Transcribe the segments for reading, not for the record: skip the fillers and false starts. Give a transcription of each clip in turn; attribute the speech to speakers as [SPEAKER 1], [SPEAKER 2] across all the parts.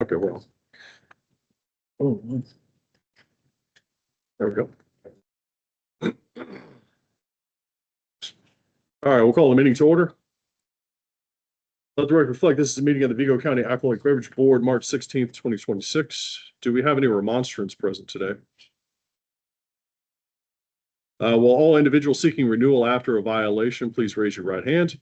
[SPEAKER 1] Okay, well. Oh, there we go. All right, we'll call the meeting to order. Let the record reflect this is a meeting of the Vigo County Alcoholic Beverage Board, March 16th, 2026. Do we have any remonstrants present today? Will all individuals seeking renewal after a violation, please raise your right hand.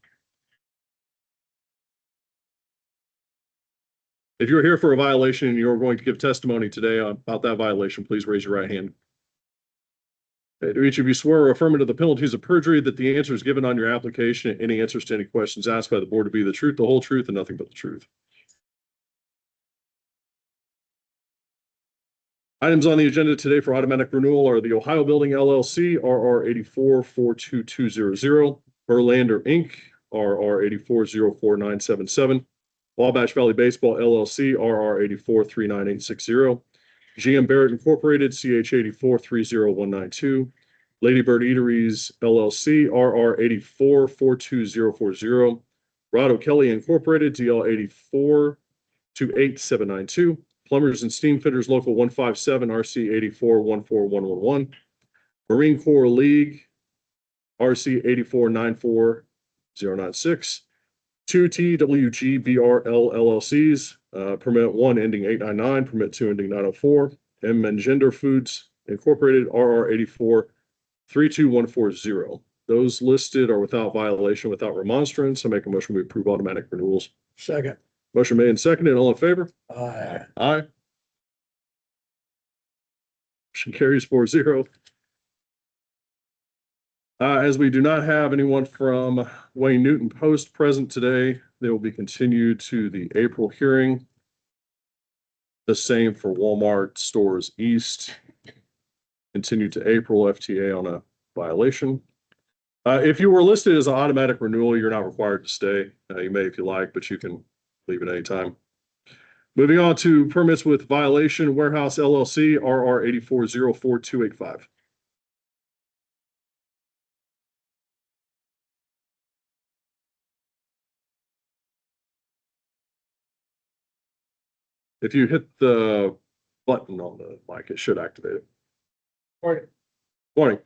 [SPEAKER 1] If you're here for a violation and you're going to give testimony today about that violation, please raise your right hand. Do each of you swear or affirm under the penalties of perjury that the answers given on your application and any answers to any questions asked by the board to be the truth, the whole truth, and nothing but the truth? Items on the agenda today for automatic renewal are the Ohio Building LLC, RR 84-42200, Berlander Inc., RR 84-04977, Wabash Valley Baseball LLC, RR 84-39860, GM Barrett Incorporated, CH 84-30192, Lady Bird Eateries LLC, RR 84-42040, Rado Kelly Incorporated, DL 84-28792, Plumbers and Steam Fitters Local 157, RC 84-14111, Marine Corps League, RC 84-94096, two TWG-BRL LLCs, permit 1 ending 899, permit 2 ending 904, M. Mengender Foods Incorporated, RR 84-32140. Those listed are without violation, without remonstrance. I make a motion we approve automatic renewals.
[SPEAKER 2] Second.
[SPEAKER 1] Motion made and seconded. All in favor?
[SPEAKER 2] Aye.
[SPEAKER 1] Aye. Motion carries 4-0. As we do not have anyone from Wayne Newton Post present today, they will be continued to the April hearing. The same for Walmart Stores East. Continued to April, FTA on a violation. If you were listed as an automatic renewal, you're not required to stay. You may if you like, but you can leave at any time. Moving on to permits with violation, Warehouse LLC, RR 84-04285. If you hit the button on the mic, it should activate it.
[SPEAKER 2] Morning.
[SPEAKER 1] Morning.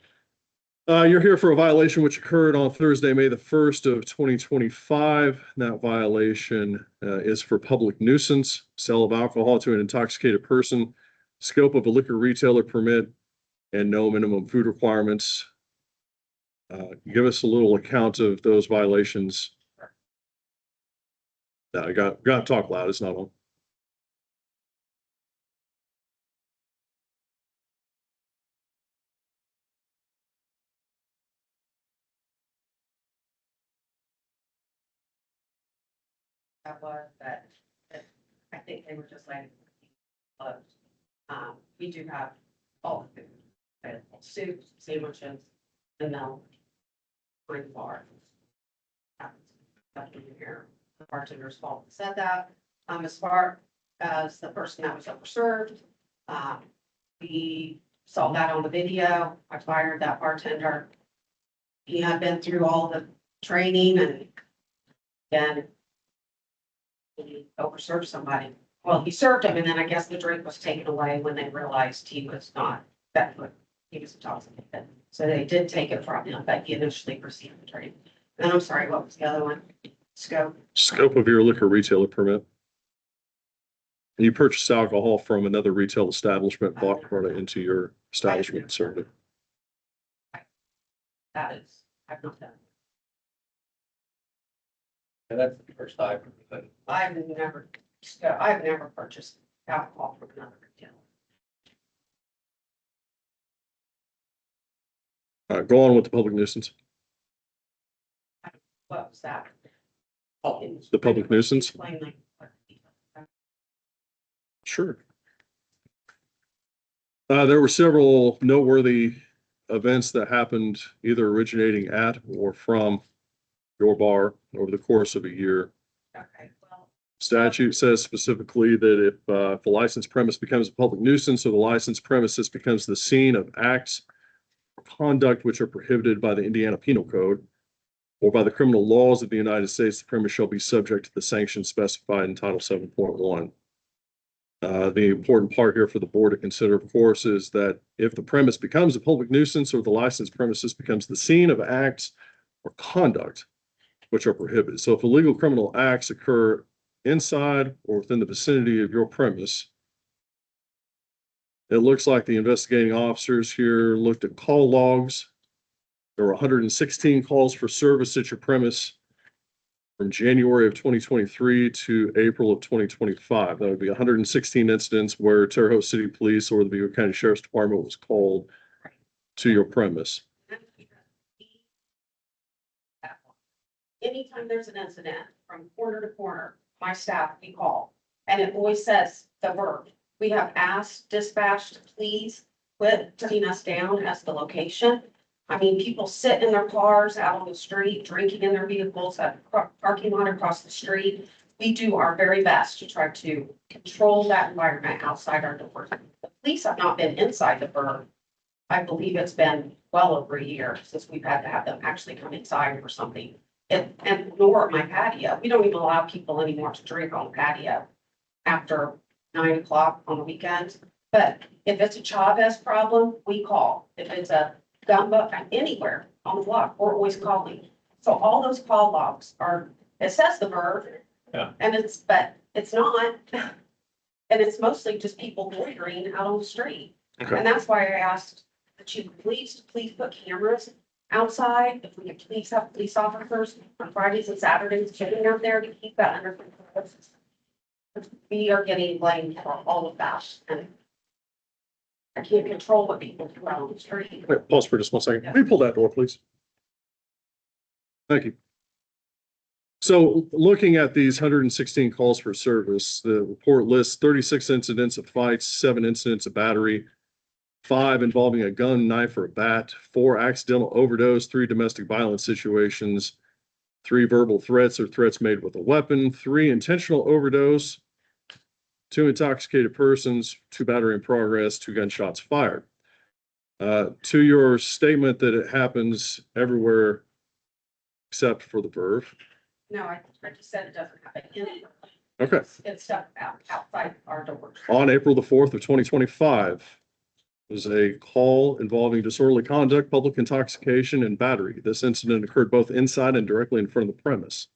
[SPEAKER 1] You're here for a violation which occurred on Thursday, May the 1st of 2025. That violation is for public nuisance, sale of alcohol to an intoxicated person, scope of a liquor retailer permit, and no minimum food requirements. Give us a little account of those violations. No, I got to talk loud. It's not on.
[SPEAKER 3] That was that I think they were just like closed. We do have all the food, soups, sandwiches, and milk, drink bar. That's in here. The bartender's fault said that. As far as the person that was overserved, we saw that on the video. I fired that bartender. He had been through all the training and he overserved somebody. Well, he served him and then I guess the drink was taken away when they realized he was not that good. He was intoxicated. So they did take it from him, but he initially received the drink. And I'm sorry, what was the other one? Scope.
[SPEAKER 1] Scope of your liquor retailer permit. You purchased alcohol from another retail establishment, brought it into your establishment and served it.
[SPEAKER 3] That is, I've not done.
[SPEAKER 2] And that's the first time.
[SPEAKER 3] I've never purchased alcohol from another retailer.
[SPEAKER 1] Go on with the public nuisance.
[SPEAKER 3] What was that?
[SPEAKER 1] The public nuisance?
[SPEAKER 3] Plainly.
[SPEAKER 1] Sure. There were several noteworthy events that happened either originating at or from your bar over the course of a year.
[SPEAKER 3] Okay, well.
[SPEAKER 1] Statute says specifically that if the licensed premise becomes a public nuisance or the licensed premises becomes the scene of acts or conduct which are prohibited by the Indiana Penal Code or by the criminal laws of the United States, the premise shall be subject to the sanctions specified in Title 7.1. The important part here for the board to consider, of course, is that if the premise becomes a public nuisance or the licensed premises becomes the scene of acts or conduct which are prohibited. So if illegal criminal acts occur inside or within the vicinity of your premise, it looks like the investigating officers here looked at call logs. There were 116 calls for service at your premise from January of 2023 to April of 2025. That would be 116 incidents where Terre Haute City Police or the Vigo County Sheriff's Department was called to your premise.
[SPEAKER 3] Anytime there's an incident from corner to corner, my staff, we call, and it always says the verb. We have asked dispatch to please quit putting us down as the location. I mean, people sit in their cars out on the street, drinking in their vehicles at parking lot across the street. We do our very best to try to control that environment outside our doors. The police have not been inside the burg. I believe it's been well over a year since we've had to have them actually come inside or something. And nor my patio. We don't even allow people anymore to drink on the patio after 9 o'clock on the weekends. But if it's a Chavez problem, we call. If it's a gumbo anywhere on the block, we're always calling. So all those call logs are, it says the verb.
[SPEAKER 2] Yeah.
[SPEAKER 3] And but it's not. And it's mostly just people loitering out on the street.
[SPEAKER 1] Okay.
[SPEAKER 3] And that's why I asked that you please put cameras outside. If we could please have police officers on Fridays and Saturdays sitting out there to keep that under control. We are getting blamed for all of that, and I can't control what people do out on the street.
[SPEAKER 1] Wait, pause for just 1 second. Can we pull that door, please? Thank you. So looking at these 116 calls for service, the report lists 36 incidents of fights, 7 incidents of battery, 5 involving a gun, knife, or a bat, 4 accidental overdose, 3 domestic violence situations, 3 verbal threats or threats made with a weapon, 3 intentional overdose, 2 intoxicated persons, 2 battery in progress, 2 gunshots fired. To your statement that it happens everywhere except for the verb.
[SPEAKER 3] No, I just said it doesn't happen anywhere.
[SPEAKER 1] Okay.
[SPEAKER 3] It's stuff outside our doors.
[SPEAKER 1] On April the 4th of 2025, was a call involving disorderly conduct, public intoxication, and battery. This incident occurred both inside and directly in front of the premise.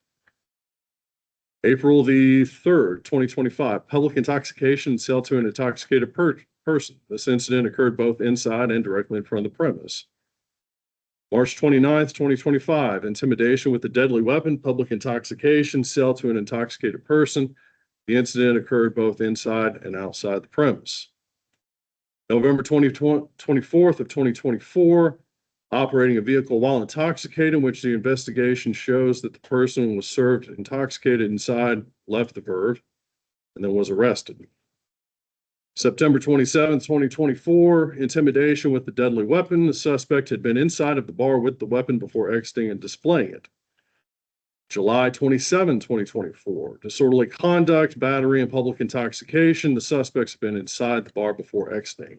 [SPEAKER 1] April the 3rd, 2025, public intoxication, sale to an intoxicated person. This incident occurred both inside and directly in front of the premise. March 29th, 2025, intimidation with a deadly weapon, public intoxication, sale to an intoxicated person. The incident occurred both inside and outside the premise. November 24th of 2024, operating a vehicle while intoxicated, in which the investigation shows that the person was served intoxicated inside, left the verb, and then was arrested. September 27th, 2024, intimidation with the deadly weapon. The suspect had been inside of the bar with the weapon before exiting and displaying it. July 27, 2024, disorderly conduct, battery, and public intoxication. The suspects have been inside the bar before exiting.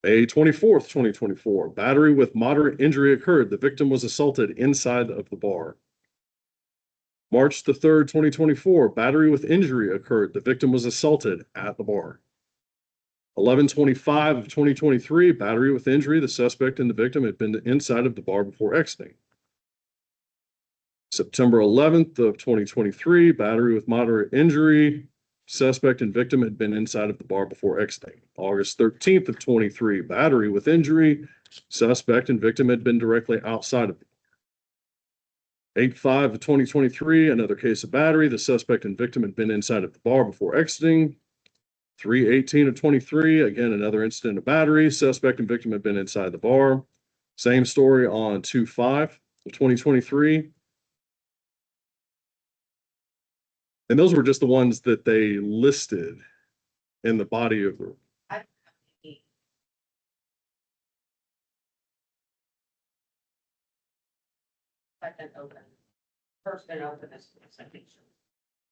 [SPEAKER 1] May 24th, 2024, battery with moderate injury occurred. The victim was assaulted inside of the bar. March the 3rd, 2024, battery with injury occurred. The victim was assaulted at the bar. 11/25 of 2023, battery with injury. The suspect and the victim had been inside of the bar before exiting. September 11th of 2023, battery with moderate injury. Suspect and victim had been inside of the bar before exiting. August 13th of 23, battery with injury. Suspect and victim had been directly outside of the bar. 8/5 of 2023, another case of battery. The suspect and victim had been inside of the bar before exiting. 3/18 of 23, again, another incident of battery. Suspect and victim had been inside the bar. Same story on 2/5 of 2023. And those were just the ones that they listed in the body of the.
[SPEAKER 3] Second open. First been open is citation.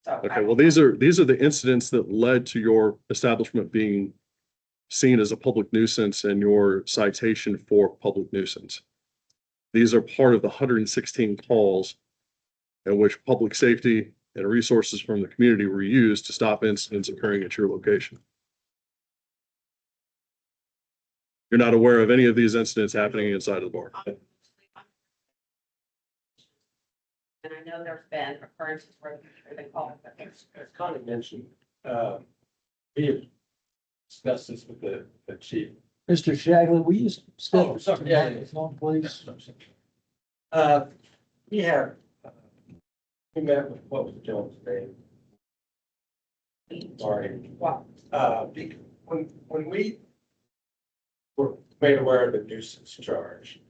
[SPEAKER 3] So.
[SPEAKER 1] Okay, well, these are the incidents that led to your establishment being seen as a public nuisance and your citation for public nuisance. These are part of the 116 calls in which public safety and resources from the community were used to stop incidents occurring at your location. You're not aware of any of these incidents happening inside of the bar.
[SPEAKER 3] And I know there's been occurrences where they call it, but
[SPEAKER 2] As Connie mentioned, we have discussed this with the chief.
[SPEAKER 4] Mr. Shagley, will you
[SPEAKER 2] Oh,
[SPEAKER 4] step
[SPEAKER 2] sorry, yeah, yeah.
[SPEAKER 4] on, please?
[SPEAKER 2] We have, we met with, what was the gentleman's name? Sorry.
[SPEAKER 3] well,
[SPEAKER 2] When we were made aware of the nuisance charge,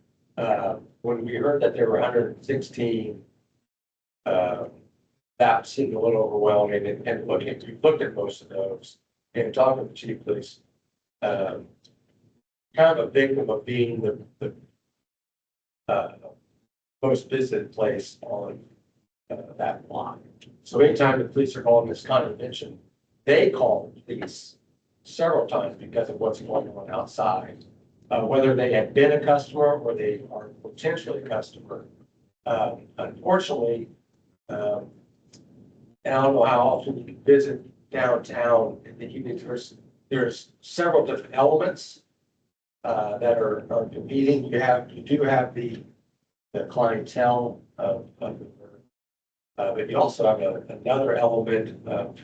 [SPEAKER 2] when we heard that there were 116, that seemed a little overwhelming, and we looked at most of those, and talking to the chief police, kind of a victim of being the most visited place on that block. So anytime the police are calling this contravention, they call the police several times because of what's going on outside. Whether they had been a customer or they are potentially a customer. Unfortunately, and I don't know how often you can visit downtown in the evening. There's several different elements that are competing. You do have the clientele of but you also have another element of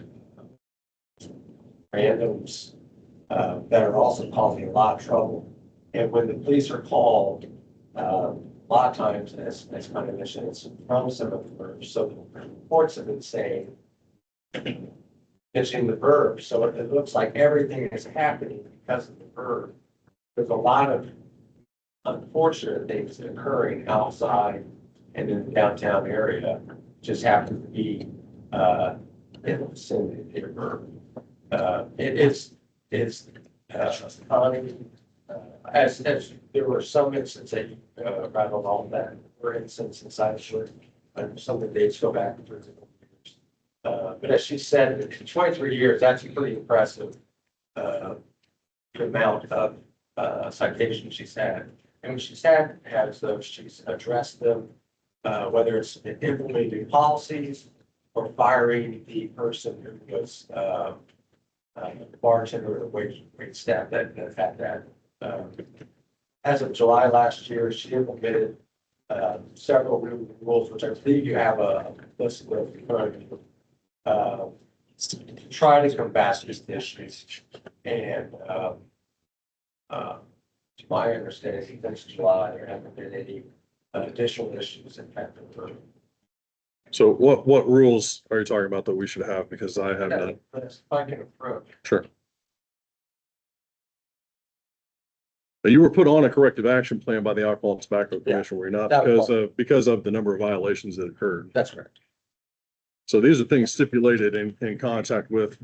[SPEAKER 2] randoms that are also causing a lot of trouble. And when the police are called, a lot of times, as kind of mentioned, it's from some of the verbs. So the reports have been saying, mentioning the verb. So it looks like everything is happening because of the verb. There's a lot of unfortunate things occurring outside and in the downtown area. Just happen to be in the vicinity of the verb. It's funny. As there were some instances that you rattled on that were instances inside the shirt, and some of the dates go back to years. But as she said, in 23 years, that's a pretty impressive amount of citations she's had. And when she's has those, she's addressed them, whether it's implementing policies or firing the person who was bartender or wait staff that had that. As of July last year, she implemented several rules, which I believe you have a list of to try to combat these issues. And to my understanding, since July, there haven't been any additional issues impacting her.
[SPEAKER 1] So what rules are you talking about that we should have? Because I have none.
[SPEAKER 2] If I can approach.
[SPEAKER 1] Sure. But you were put on a corrective action plan by the Alcohol and Tobacco Commission, were you not?
[SPEAKER 2] That was
[SPEAKER 1] Because of the number of violations that occurred.
[SPEAKER 2] That's correct.
[SPEAKER 1] So these are things stipulated in contact with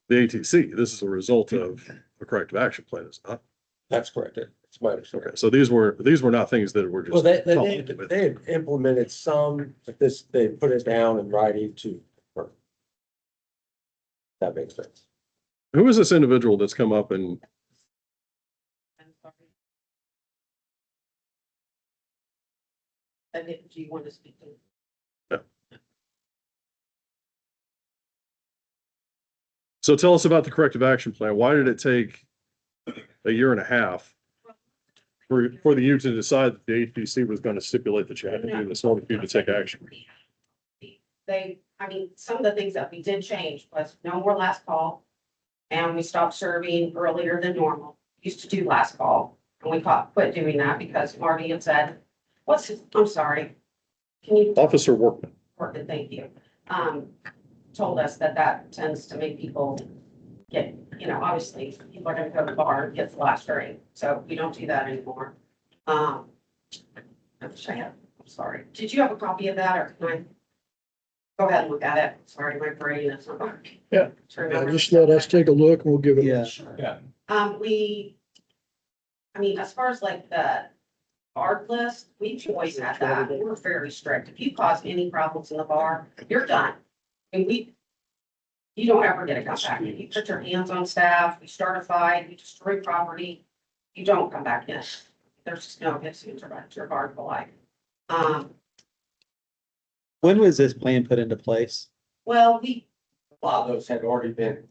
[SPEAKER 1] the ATC. This is a result of a corrective action plan, is it not?
[SPEAKER 2] That's correct. It's my understanding.
[SPEAKER 1] Okay, so these were not things that were
[SPEAKER 2] Well,
[SPEAKER 1] just.
[SPEAKER 2] they had implemented some, but they put it down in writing to. That makes sense.
[SPEAKER 1] Who is this individual that's come up and
[SPEAKER 3] I'm sorry. And do you want to speak to?
[SPEAKER 1] so tell us about the corrective action plan. Why did it take a year and a half for you to decide that the ATC was going to stipulate that you had to do this in order for you to take action?
[SPEAKER 3] I mean, some of the things that we did change was no more last call. And we stopped serving earlier than normal. Used to do last call. And we quit doing that because Marty had said, I'm sorry. Can you?
[SPEAKER 1] Officer Workman.
[SPEAKER 3] Workman, thank you. Told us that tends to make people get, obviously, people are gonna go to the bar and get the last drink. So we don't do that anymore. I wish I had, I'm sorry. Did you have a copy of that or can I? Go ahead and look at it. Sorry, my brain is not working.
[SPEAKER 4] Yeah.
[SPEAKER 3] To
[SPEAKER 4] Yeah,
[SPEAKER 3] remember.
[SPEAKER 4] just let us take a look and we'll give it.
[SPEAKER 5] Yeah.
[SPEAKER 3] Sure.
[SPEAKER 2] Yeah.
[SPEAKER 3] As far as like the art list, we've always had that. We're very strict. If you cause any problems in the bar, you're done. And you don't ever get a comeback. If you put your hands on staff, you start a fight, you destroy property, you don't come back in. There's just no ifs, ands, or buts, or bar for life.
[SPEAKER 5] When was this plan put into place?
[SPEAKER 3] Well,
[SPEAKER 2] A lot of those had already been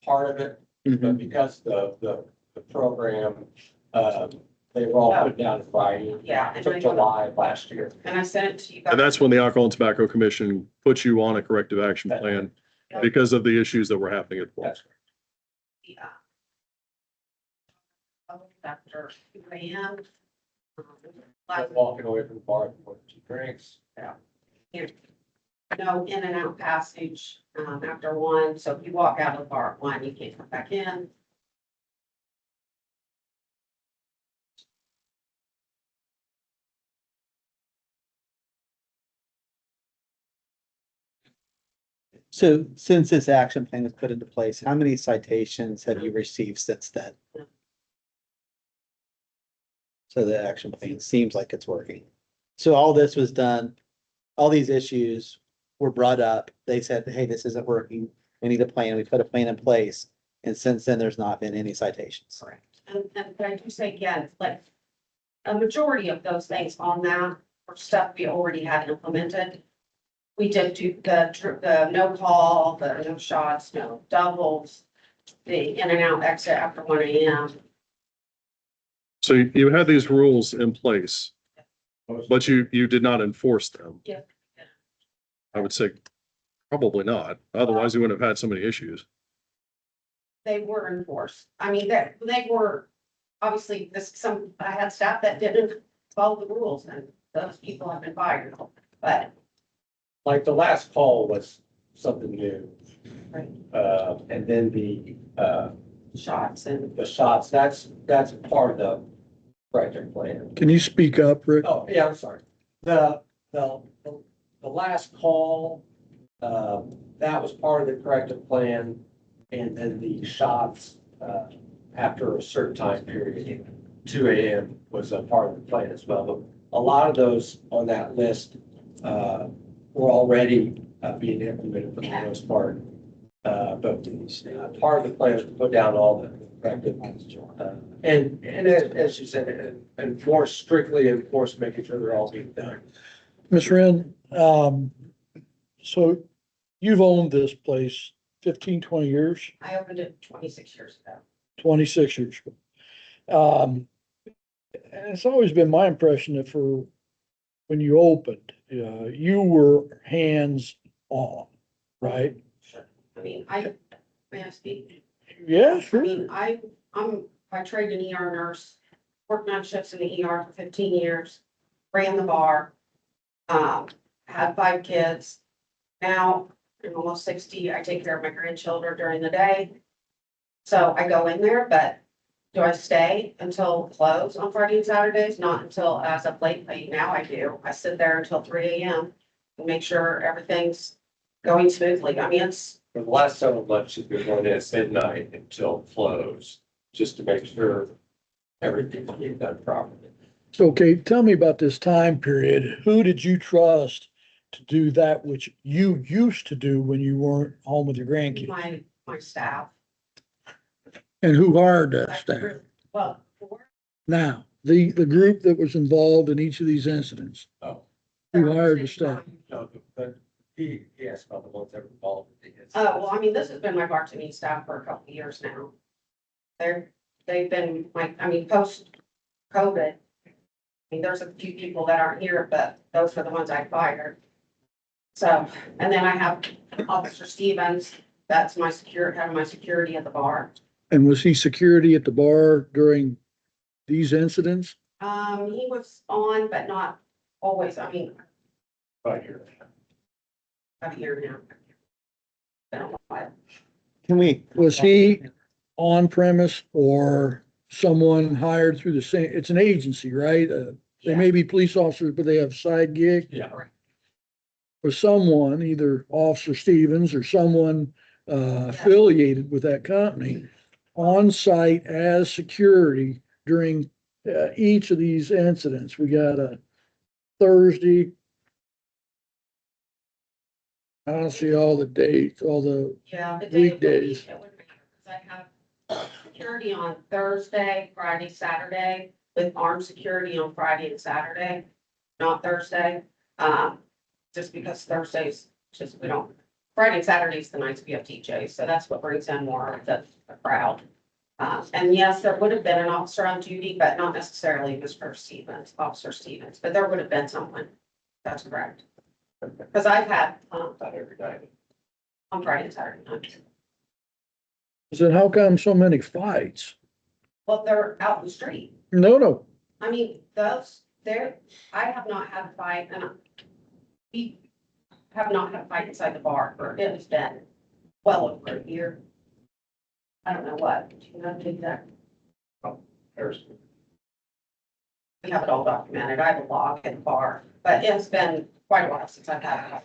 [SPEAKER 2] part of it, but because the program, they were all put down in writing.
[SPEAKER 3] yeah, and
[SPEAKER 2] Took July of last year.
[SPEAKER 3] I sent it to you guys.
[SPEAKER 1] And that's when the Alcohol and Tobacco Commission put you on a corrective action plan because of the issues that were happening at the
[SPEAKER 2] That's
[SPEAKER 3] Yeah. After 2 a.m.
[SPEAKER 2] like walking away from the bar for 2 drinks.
[SPEAKER 3] No in and out passage, after 1, so if you walk out of the bar at 1, you can't come back in.
[SPEAKER 5] So since this action plan was put into place, how many citations have you received since then? So the action plan seems like it's working. So all this was done, all these issues were brought up. They said, hey, this isn't working. We need a plan. We put a plan in place. And since then, there's not been any citations.
[SPEAKER 3] Correct. And I do say again, like, a majority of those things on that were stuff we already had implemented. We did do the no call, the no shots, no doubles, the in and out exit after 1 a.m.
[SPEAKER 1] So you had these rules in place, but you did not enforce them.
[SPEAKER 3] Yeah.
[SPEAKER 1] I would say probably not. Otherwise, you wouldn't have had so many issues.
[SPEAKER 3] They were enforced. I mean, they were, obviously, I had staff that didn't follow the rules, and those people have been fired, but.
[SPEAKER 2] Like the last call was something new.
[SPEAKER 3] Right.
[SPEAKER 2] And then the
[SPEAKER 3] Shots and.
[SPEAKER 2] shots, that's part of the corrective plan.
[SPEAKER 4] Can you speak up, Rick?
[SPEAKER 2] Oh, yeah, I'm sorry. The last call, that was part of the corrective plan. And then the shots, after a certain time period, 2 a.m. was a part of the plan as well. But a lot of those on that list, were already being implemented for the most part. But part of the plan is to put down all the corrective. And as you said, and more strictly enforce, making sure they're all being done.
[SPEAKER 4] Ms. Wren, so you've owned this place 15, 20 years,
[SPEAKER 3] I opened it 26 years ago.
[SPEAKER 4] 26 years ago. And it's always been my impression that when you opened, you were hands on, right?
[SPEAKER 3] Sure. I mean, may I speak?
[SPEAKER 4] Yeah,
[SPEAKER 3] I
[SPEAKER 4] sure.
[SPEAKER 3] mean, I'm by trade an ER nurse, worked night shifts in the ER for 15 years, ran the bar, had 5 kids. Now, I'm almost 60, I take care of my grandchildren during the day. So I go in there, but do I stay until close on Friday and Saturdays? Not until as of lately. Now I do. I sit there until 3 a.m. and make sure everything's going smoothly. I mean, it's,
[SPEAKER 2] For the last several months, she's been going in at midnight until close, just to make sure everything's being done properly.
[SPEAKER 4] So, okay, tell me about this time period. Who did you trust to do that which you used to do when you weren't home with your grandkids?
[SPEAKER 3] my staff.
[SPEAKER 4] And who hired that staff?
[SPEAKER 3] Well,
[SPEAKER 4] Now, the group that was involved in each of these incidents,
[SPEAKER 2] Oh,
[SPEAKER 4] who hired the staff?
[SPEAKER 2] no, but he asked about the ones that were involved with the
[SPEAKER 3] Oh, well, I mean, this has been my bartending staff for a couple of years now. They've been post-COVID. I mean, there's a few people that aren't here, but those are the ones I fired. So, and then I have Officer Stevens, that's my head of my security at the bar.
[SPEAKER 4] And was he security at the bar during these incidents?
[SPEAKER 3] He was on, but not always. I mean,
[SPEAKER 2] right here.
[SPEAKER 3] about a year now. Been a while.
[SPEAKER 5] Can we,
[SPEAKER 4] Was he on premise or someone hired through the same, it's an agency, right? They may be police officers, but they have side gig.
[SPEAKER 2] Yeah.
[SPEAKER 4] Or someone, either Officer Stevens or someone affiliated with that company on site as security during each of these incidents. We got a Thursday. I don't see all the dates, all the,
[SPEAKER 3] Yeah, the day of the
[SPEAKER 4] Weekdays.
[SPEAKER 3] week, it would matter, 'cause I have security on Thursday, Friday, Saturday, with armed security on Friday and Saturday, not Thursday. just because Thursdays, just, we don't, Friday and Saturdays, the nights we have DJs, so that's what brings in more of the crowd. And yes, there would have been an officer on duty, but not necessarily Mr. Stevens, Officer Stevens, but there would have been someone. That's correct. Because I've had,
[SPEAKER 2] Not every day.
[SPEAKER 3] on Friday and Saturday night.
[SPEAKER 4] Then how come so many fights?
[SPEAKER 3] Well, they're out in the street.
[SPEAKER 4] No.
[SPEAKER 3] I mean, I have not had a fight, and we have not had a fight inside the bar for, it has been well over a year. I don't know what, do you know the exact?
[SPEAKER 2] There's
[SPEAKER 3] We have it all documented. I have a log at the bar, but it's been quite a while since I've had a fight.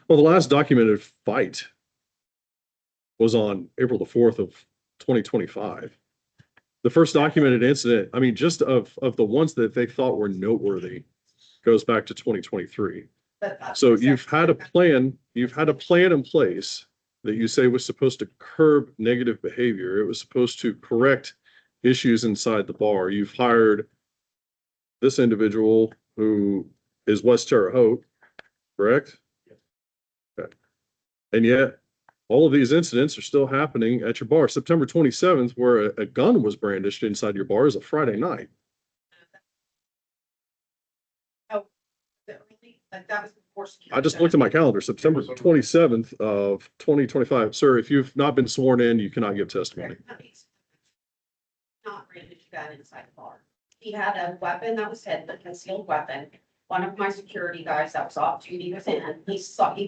[SPEAKER 1] Well, the last documented fight was on April the 4th of 2025. The first documented incident, I mean, just of the ones that they thought were noteworthy goes back to 2023.
[SPEAKER 3] But that's-
[SPEAKER 1] So you've had a plan in place that you say was supposed to curb negative behavior. It was supposed to correct issues inside the bar. You've hired this individual who is West Terre Haute, correct? Okay. And yet, all of these incidents are still happening at your bar. September 27th, where a gun was brandished inside your bar, is a Friday night.
[SPEAKER 3] Like that was before.
[SPEAKER 1] I just looked at my calendar, September 27th of 2025. Sir, if you've not been sworn in, you cannot give testimony.
[SPEAKER 3] Not branded gun inside the bar. He had a weapon that was hidden, a concealed weapon. One of my security guys that was off duty was in. He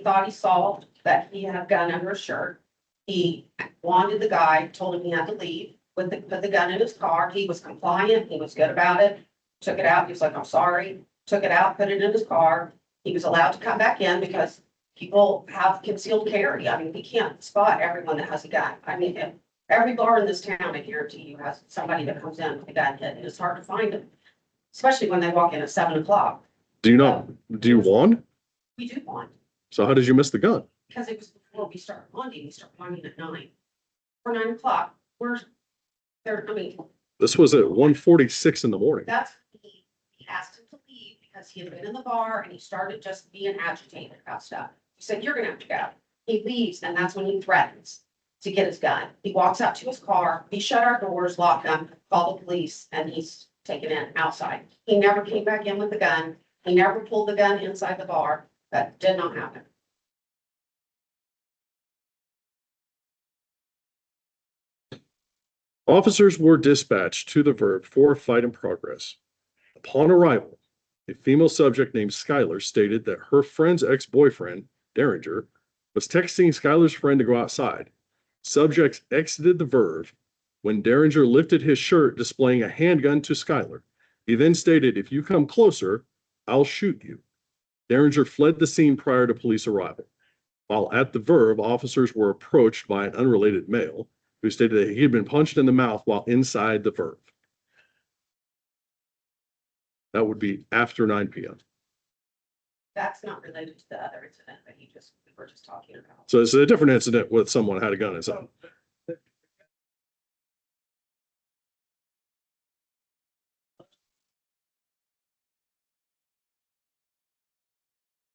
[SPEAKER 3] thought he saw that he had a gun under his shirt. He wanted the guy, told him he had to leave, put the gun in his car. He was compliant. He was good about it. Took it out. He was like, I'm sorry. Took it out, put it in his car. He was allowed to come back in because people have concealed carry. I mean, we can't spot everyone that has a gun. I mean, every bar in this town, I guarantee you, has somebody that comes in with a gun hidden. It's hard to find them, especially when they walk in at 7 o'clock.
[SPEAKER 1] Do you want?
[SPEAKER 3] We do want,
[SPEAKER 1] So how did you miss the gun?
[SPEAKER 3] because it was before we started bonding. We started bonding at 9. For 9 o'clock, we're there. I mean,
[SPEAKER 1] This was at 1:46 in the morning.
[SPEAKER 3] that's, he asked him to leave because he had been in the bar and he started just being agitated about stuff. He said, you're gonna have to go. He leaves, and that's when he threatens to get his gun. He walks out to his car, we shut our doors, lock them, call the police, and he's taken in outside. He never came back in with the gun. He never pulled the gun inside the bar. That did not happen.
[SPEAKER 1] Officers were dispatched to the Verb for a fight in progress. Upon arrival, a female subject named Skylar stated that her friend's ex-boyfriend, Derringer, was texting Skylar's friend to go outside. Subjects exited the Verve when Derringer lifted his shirt, displaying a handgun to Skylar. He then stated, if you come closer, I'll shoot you. Derringer fled the scene prior to police arrival. While at the Verve, officers were approached by an unrelated male who stated that he had been punched in the mouth while inside the Verve. That would be after 9 p.m.
[SPEAKER 3] That's not related to the other incident that we were just talking about.
[SPEAKER 1] So it's a different incident with someone had a gun inside.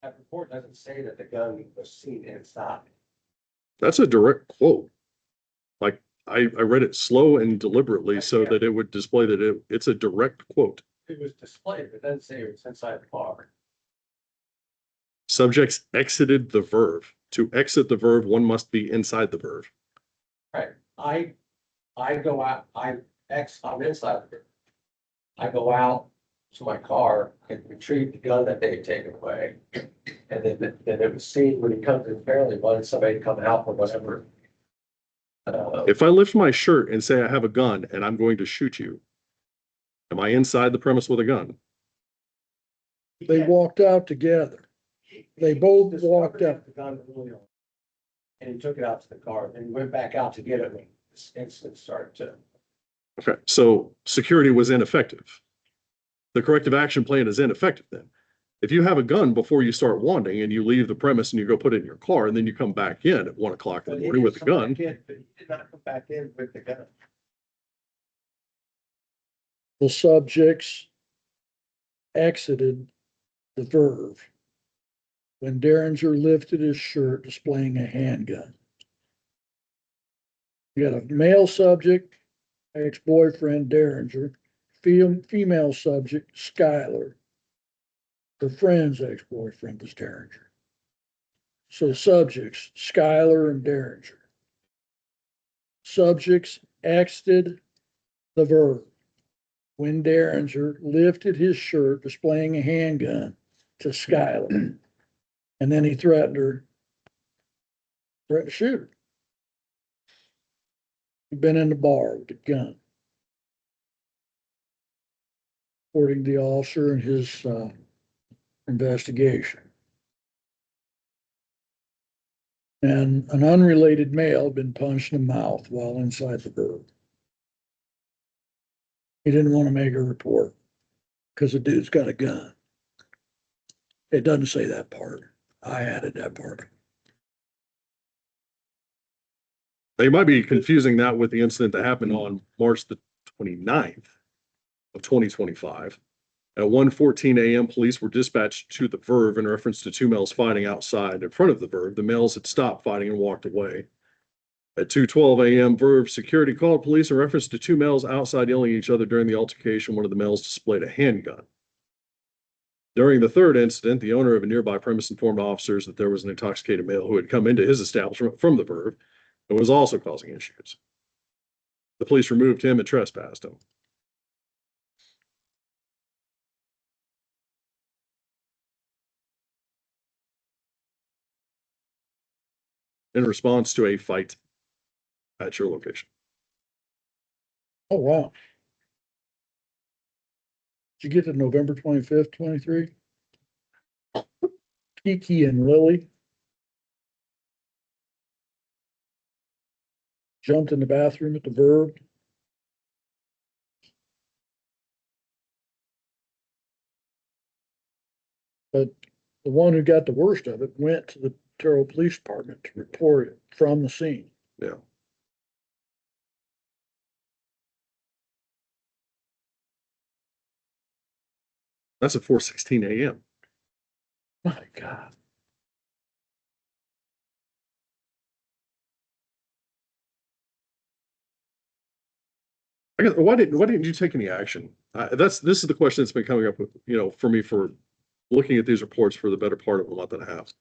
[SPEAKER 2] That report doesn't say that the gun was seen inside.
[SPEAKER 1] That's a direct quote. Like I read it slow and deliberately so that it would display that it's a direct quote.
[SPEAKER 2] It was displayed, but it doesn't say it was inside the bar.
[SPEAKER 1] Subjects exited the Verve. To exit the Verve, one must be inside the Verve.
[SPEAKER 2] Right, I go out, I'm inside of it. I go out to my car and retrieve the gun that they had taken away. And then it was seen when he comes in, apparently wanted somebody to come out or whatever.
[SPEAKER 1] If I lift my shirt and say I have a gun and I'm going to shoot you, am I inside the premise with a gun?
[SPEAKER 4] They walked out together. They both walked up.
[SPEAKER 2] The gun early on. And he took it out to the car and he went back out to get it when this incident started to.
[SPEAKER 1] Okay, so security was ineffective. The corrective action plan is ineffective then. If you have a gun before you start wanting and you leave the premise and you go put it in your car and then you come back in at 1 o'clock in the morning with the gun.
[SPEAKER 2] But he did not come back in with the gun.
[SPEAKER 4] The subjects exited the Verve when Derringer lifted his shirt displaying a handgun. You got a male subject, ex-boyfriend Derringer, female subject Skylar. Her friend's ex-boyfriend was Derringer. So subjects, Skylar and Derringer. Subjects exited the Verve when Derringer lifted his shirt displaying a handgun to Skylar. And then he threatened to shoot her. He'd been in the bar with a gun. According to the officer in his investigation. And an unrelated male had been punched in the mouth while inside the Verve. He didn't want to make a report because the dude's got a gun. It doesn't say that part. I added that part.
[SPEAKER 1] They might be confusing that with the incident that happened on March the 29th of 2025. At 1:14 a.m., police were dispatched to the Verve in reference to two males fighting outside in front of the Verve. The males had stopped fighting and walked away. At 2:12 a.m., Verve security called police in reference to two males outside yelling at each other. During the altercation, one of the males displayed a handgun. During the third incident, the owner of a nearby premise informed officers that there was an intoxicated male who had come into his establishment from the Verve and was also causing issues. The police removed him and trespassed him. In response to a fight at your location.
[SPEAKER 4] Oh, wow. Did you get to November 25th, 23? Kiki and Lily jumped in the bathroom at the Verve. But the one who got the worst of it went to the Terrell Police Department to report it from the scene.
[SPEAKER 1] Yeah. That's at 4:16 a.m.
[SPEAKER 4] My God.
[SPEAKER 1] Why didn't you take any action? This is the question that's been coming up with, for me for looking at these reports for the better part of a month and a half.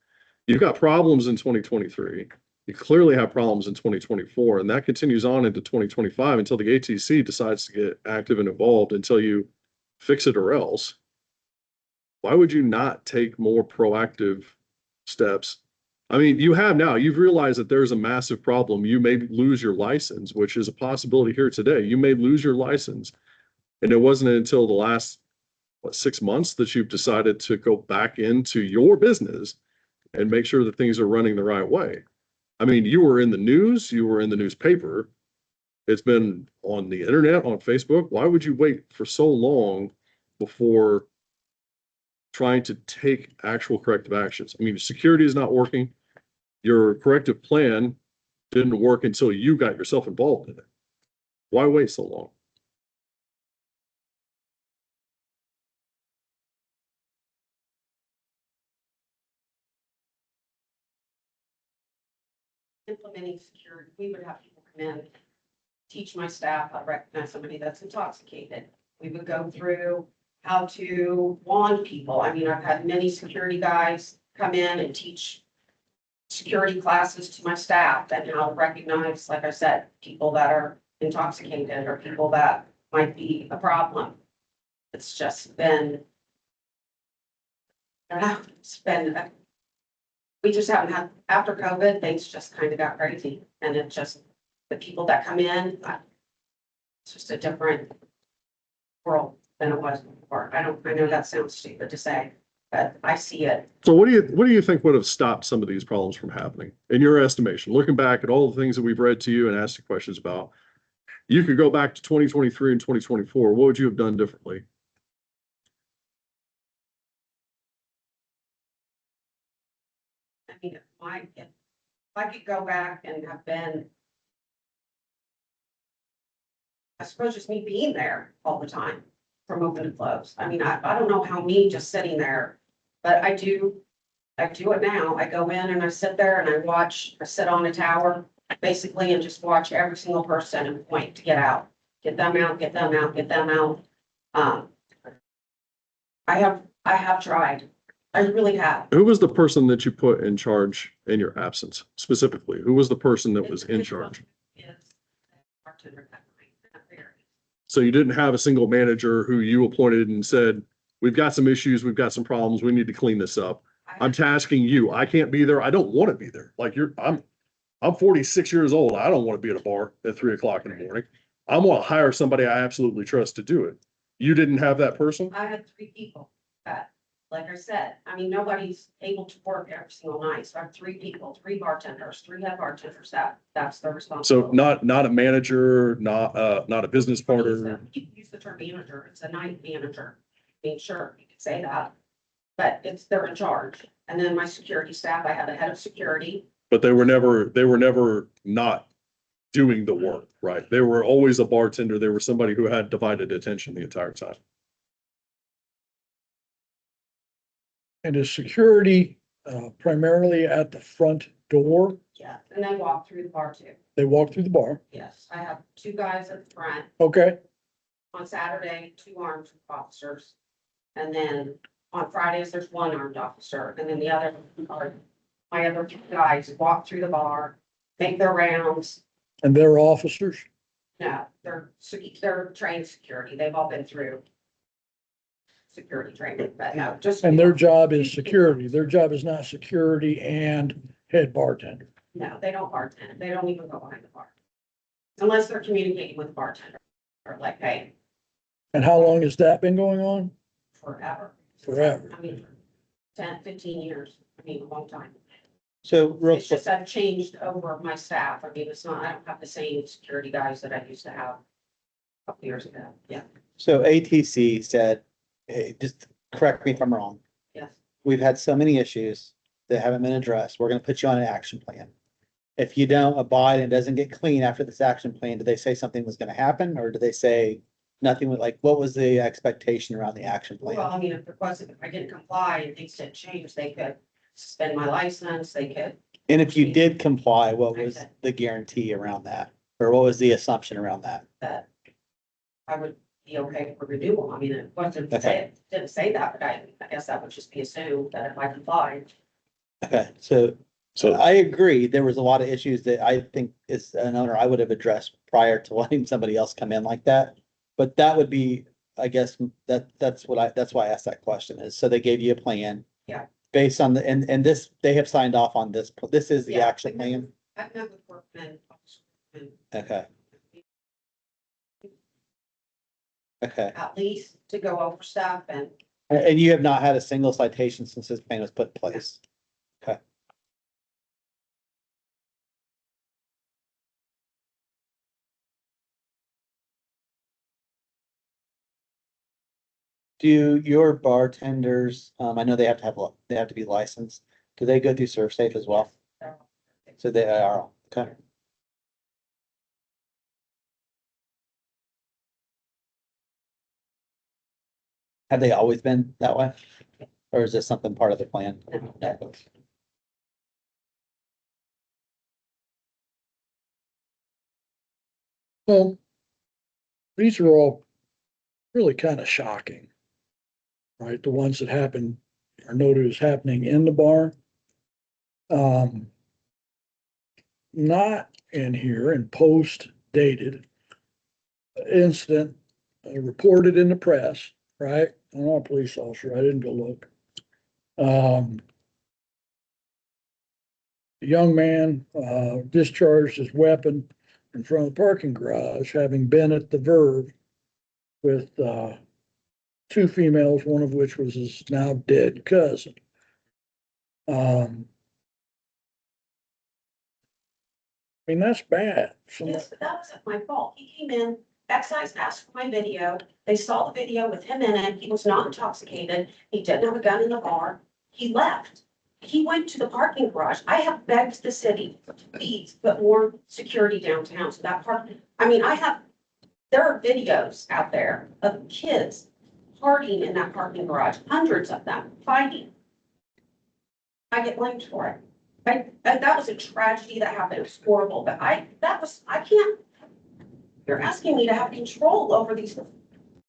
[SPEAKER 1] You've got problems in 2023. You clearly have problems in 2024, and that continues on into 2025 until the ATC decides to get active and involved until you fix it or else. Why would you not take more proactive steps? I mean, you've realized that there's a massive problem. You may lose your license, which is a possibility here today. You may lose your license. And it wasn't until the last, 6 months that you've decided to go back into your business and make sure that things are running the right way. I mean, you were in the news, you were in the newspaper. It's been on the internet, on Facebook. Why would you wait for so long before trying to take actual corrective actions? I mean, security is not working. Your corrective plan didn't work until you got yourself involved in it. Why wait so long?
[SPEAKER 3] Implementing security, we would have people come in, teach my staff how to recognize somebody that's intoxicated. We would go through how to wand people. I mean, I've had many security guys come in and teach security classes to my staff and how to recognize, like I said, people that are intoxicated or people that might be a problem. It's just been, I don't know, it's been, we just haven't had, after COVID, things just kind of got crazy. And it just, the people that come in, it's just a different world than it was before. I know that sounds stupid to say, but I see it.
[SPEAKER 1] So what do you think would have stopped some of these problems from happening in your estimation? Looking back at all the things that we've read to you and asked you questions about, you could go back to 2023 and 2024. What would you have done differently?
[SPEAKER 3] I mean, if I could go back and have been, I suppose just me being there all the time. from open to close. I mean, I don't know how me just sitting there, but I do it now. I go in and I sit there and I sit on a tower basically and just watch every single person and point to get out. Get them out, get them out, get them out. I have tried. I really have.
[SPEAKER 1] Who was the person that you put in charge in your absence specifically? Who was the person that was in charge?
[SPEAKER 3] Bartender that night.
[SPEAKER 1] So you didn't have a single manager who you appointed and said, we've got some issues, we've got some problems, we need to clean this up. I'm tasking you. I can't be there. I don't want to be there. Like I'm 46 years old. I don't want to be at a bar at 3 o'clock in the morning. I want to hire somebody I absolutely trust to do it. You didn't have that person?
[SPEAKER 3] I had 3 people that, like I said, I mean, nobody's able to work every single night. So I have 3 people, 3 bartenders, 3 head bartenders. That's their
[SPEAKER 1] So
[SPEAKER 3] responsibility.
[SPEAKER 1] not a manager, not a business partner.
[SPEAKER 3] You can use the term manager. It's a night manager. I mean, sure, you could say that, but they're in charge. And then my security staff, I had a head of security.
[SPEAKER 1] But they were never not doing the work, right? They were always a bartender. They were somebody who had divided attention the entire time.
[SPEAKER 4] And is security primarily at the front door?
[SPEAKER 3] Yeah. And they walk through the bar too.
[SPEAKER 4] They walk through the bar.
[SPEAKER 3] Yes, I have 2 guys at the front.
[SPEAKER 4] Okay,
[SPEAKER 3] On Saturday, 2 armed officers. And then on Fridays, there's 1 armed officer, and then the other are my other 2 guys walk through the bar, make their rounds.
[SPEAKER 4] and they're officers?
[SPEAKER 3] No, they're trained security. They've all been through security training, but no, just.
[SPEAKER 4] And their job is security. Their job is not security and head bartender.
[SPEAKER 3] No, they don't bartend. They don't even go behind the bar. Unless they're communicating with the bartender or like, hey,
[SPEAKER 4] And how long has that been going on?
[SPEAKER 3] forever.
[SPEAKER 4] Forever.
[SPEAKER 3] I mean, 10, 15 years. I mean, a long time.
[SPEAKER 5] So real
[SPEAKER 3] It's
[SPEAKER 5] quick,
[SPEAKER 3] just I've changed over my staff. I mean, it's not, I don't have the same security guys that I used to have a couple years ago. Yeah,
[SPEAKER 5] so ATC said, hey, just correct me if I'm wrong.
[SPEAKER 3] yes.
[SPEAKER 5] We've had so many issues that haven't been addressed. We're gonna put you on an action plan. If you don't abide and doesn't get clean after this action plan, did they say something was gonna happen, or did they say nothing would, like, what was the expectation around the action
[SPEAKER 3] Well,
[SPEAKER 5] plan?
[SPEAKER 3] I mean, if I didn't comply and things didn't change, they could suspend my license, they could,
[SPEAKER 5] And if you did comply, what was the guarantee around that? Or what was the assumption around that?
[SPEAKER 3] that I would be okay for renewal. I mean, it wasn't,
[SPEAKER 5] Okay.
[SPEAKER 3] didn't say that, but I guess that would just be assumed that if I complied.
[SPEAKER 5] Okay, so
[SPEAKER 1] So
[SPEAKER 5] I agree. There was a lot of issues that I think as an owner, I would have addressed prior to letting somebody else come in like that. But that would be, I guess, that's why I asked that question is, so they gave you a plan.
[SPEAKER 3] Yeah.
[SPEAKER 5] Based on and this, they have signed off on this, this is the
[SPEAKER 3] Yeah.
[SPEAKER 5] action plan.
[SPEAKER 3] I've met with workmen.
[SPEAKER 5] Okay, okay.
[SPEAKER 3] At least to go over stuff and
[SPEAKER 5] And you have not had a single citation since this plan was put in place? Okay. Do your bartenders, I know they have to they have to be licensed. Do they go through Serve Safe as well? So they are, okay. Have they always been that way? Or is this something part of the plan?
[SPEAKER 4] Well, these are all really kind of shocking. Right, the ones that happen are noted as happening in the bar. Not in here and post dated. Incident reported in the press, right? I'm not a police officer, I didn't go look. A young man discharged his weapon in front of the parking garage, having been at the Verve with 2 females, one of which was his now dead cousin. I mean, that's bad.
[SPEAKER 3] yes, but that wasn't my fault. He came in, excise asked for my video. They saw the video with him in it. He was not intoxicated. He didn't have a gun in the bar. He left. He went to the parking garage. I have begged the city to please put more security downtown. So that part, I mean, there are videos out there of kids partying in that parking garage, hundreds of them fighting. I get blamed for it. That was a tragedy that happened. It was horrible, but I can't. You're asking me to have control over these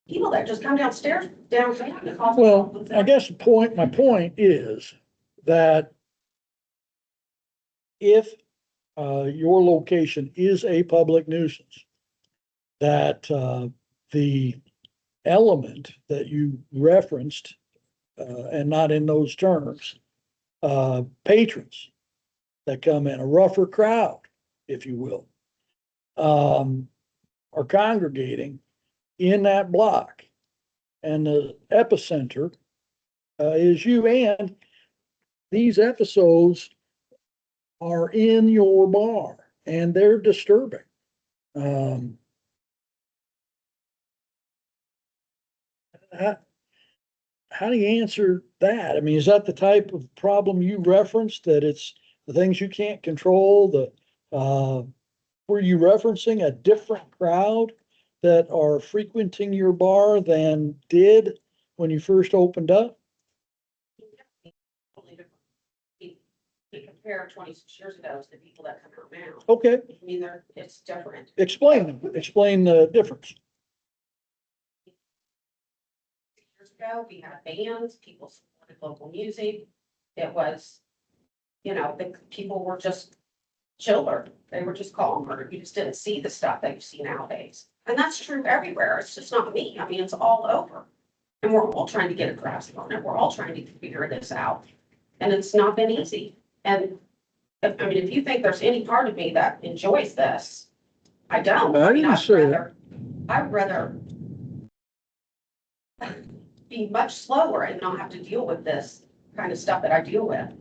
[SPEAKER 3] people that just come downstairs, downtown and cause.
[SPEAKER 4] Well,
[SPEAKER 3] problems.
[SPEAKER 4] I guess my point is that if your location is a public nuisance, that the element that you referenced, and not in those terms, patrons that come in, a rougher crowd, if you will, are congregating in that block. And the epicenter is you, and these episodes are in your bar and they're disturbing. How do you answer that? I mean, is that the type of problem you referenced, that it's the things you can't control? Were you referencing a different crowd that are frequenting your bar than did when you first opened up?
[SPEAKER 3] Totally different. You compare 26 years ago to the people that come out now.
[SPEAKER 4] Okay,
[SPEAKER 3] I mean, it's different.
[SPEAKER 4] explain the difference.
[SPEAKER 3] Years ago, we had bands, people supported local music. It was, the people were just chiller. They were just calmer. You just didn't see the stuff that you see nowadays. And that's true everywhere. It's just not me. I mean, it's all over. And we're all trying to get a grasp on it. We're all trying to figure this out. And it's not been easy. And if you think there's any part of me that enjoys this, I don't.
[SPEAKER 4] I
[SPEAKER 3] I mean,
[SPEAKER 4] didn't say that.
[SPEAKER 3] I'd rather be much slower and not have to deal with this kind of stuff that I deal with.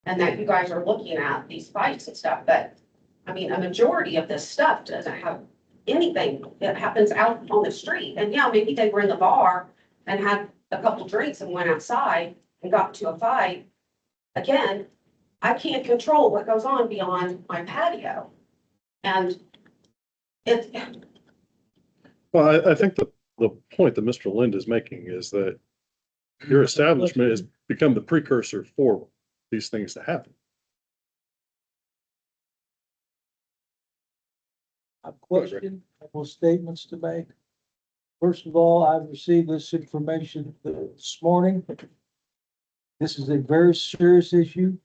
[SPEAKER 3] And that you guys are looking at these fights and stuff, but I mean, a majority of this stuff doesn't have anything that happens out on the street. And yeah, maybe they were in the bar and had a couple drinks and went outside and got into a fight. Again, I can't control what goes on beyond my patio. And
[SPEAKER 1] Well, I think the point that Mr. Lind is making is that your establishment has become the precursor for these things to happen.
[SPEAKER 6] A question, a couple of statements to make. First of all, I've received this information this morning. This is a very serious issue.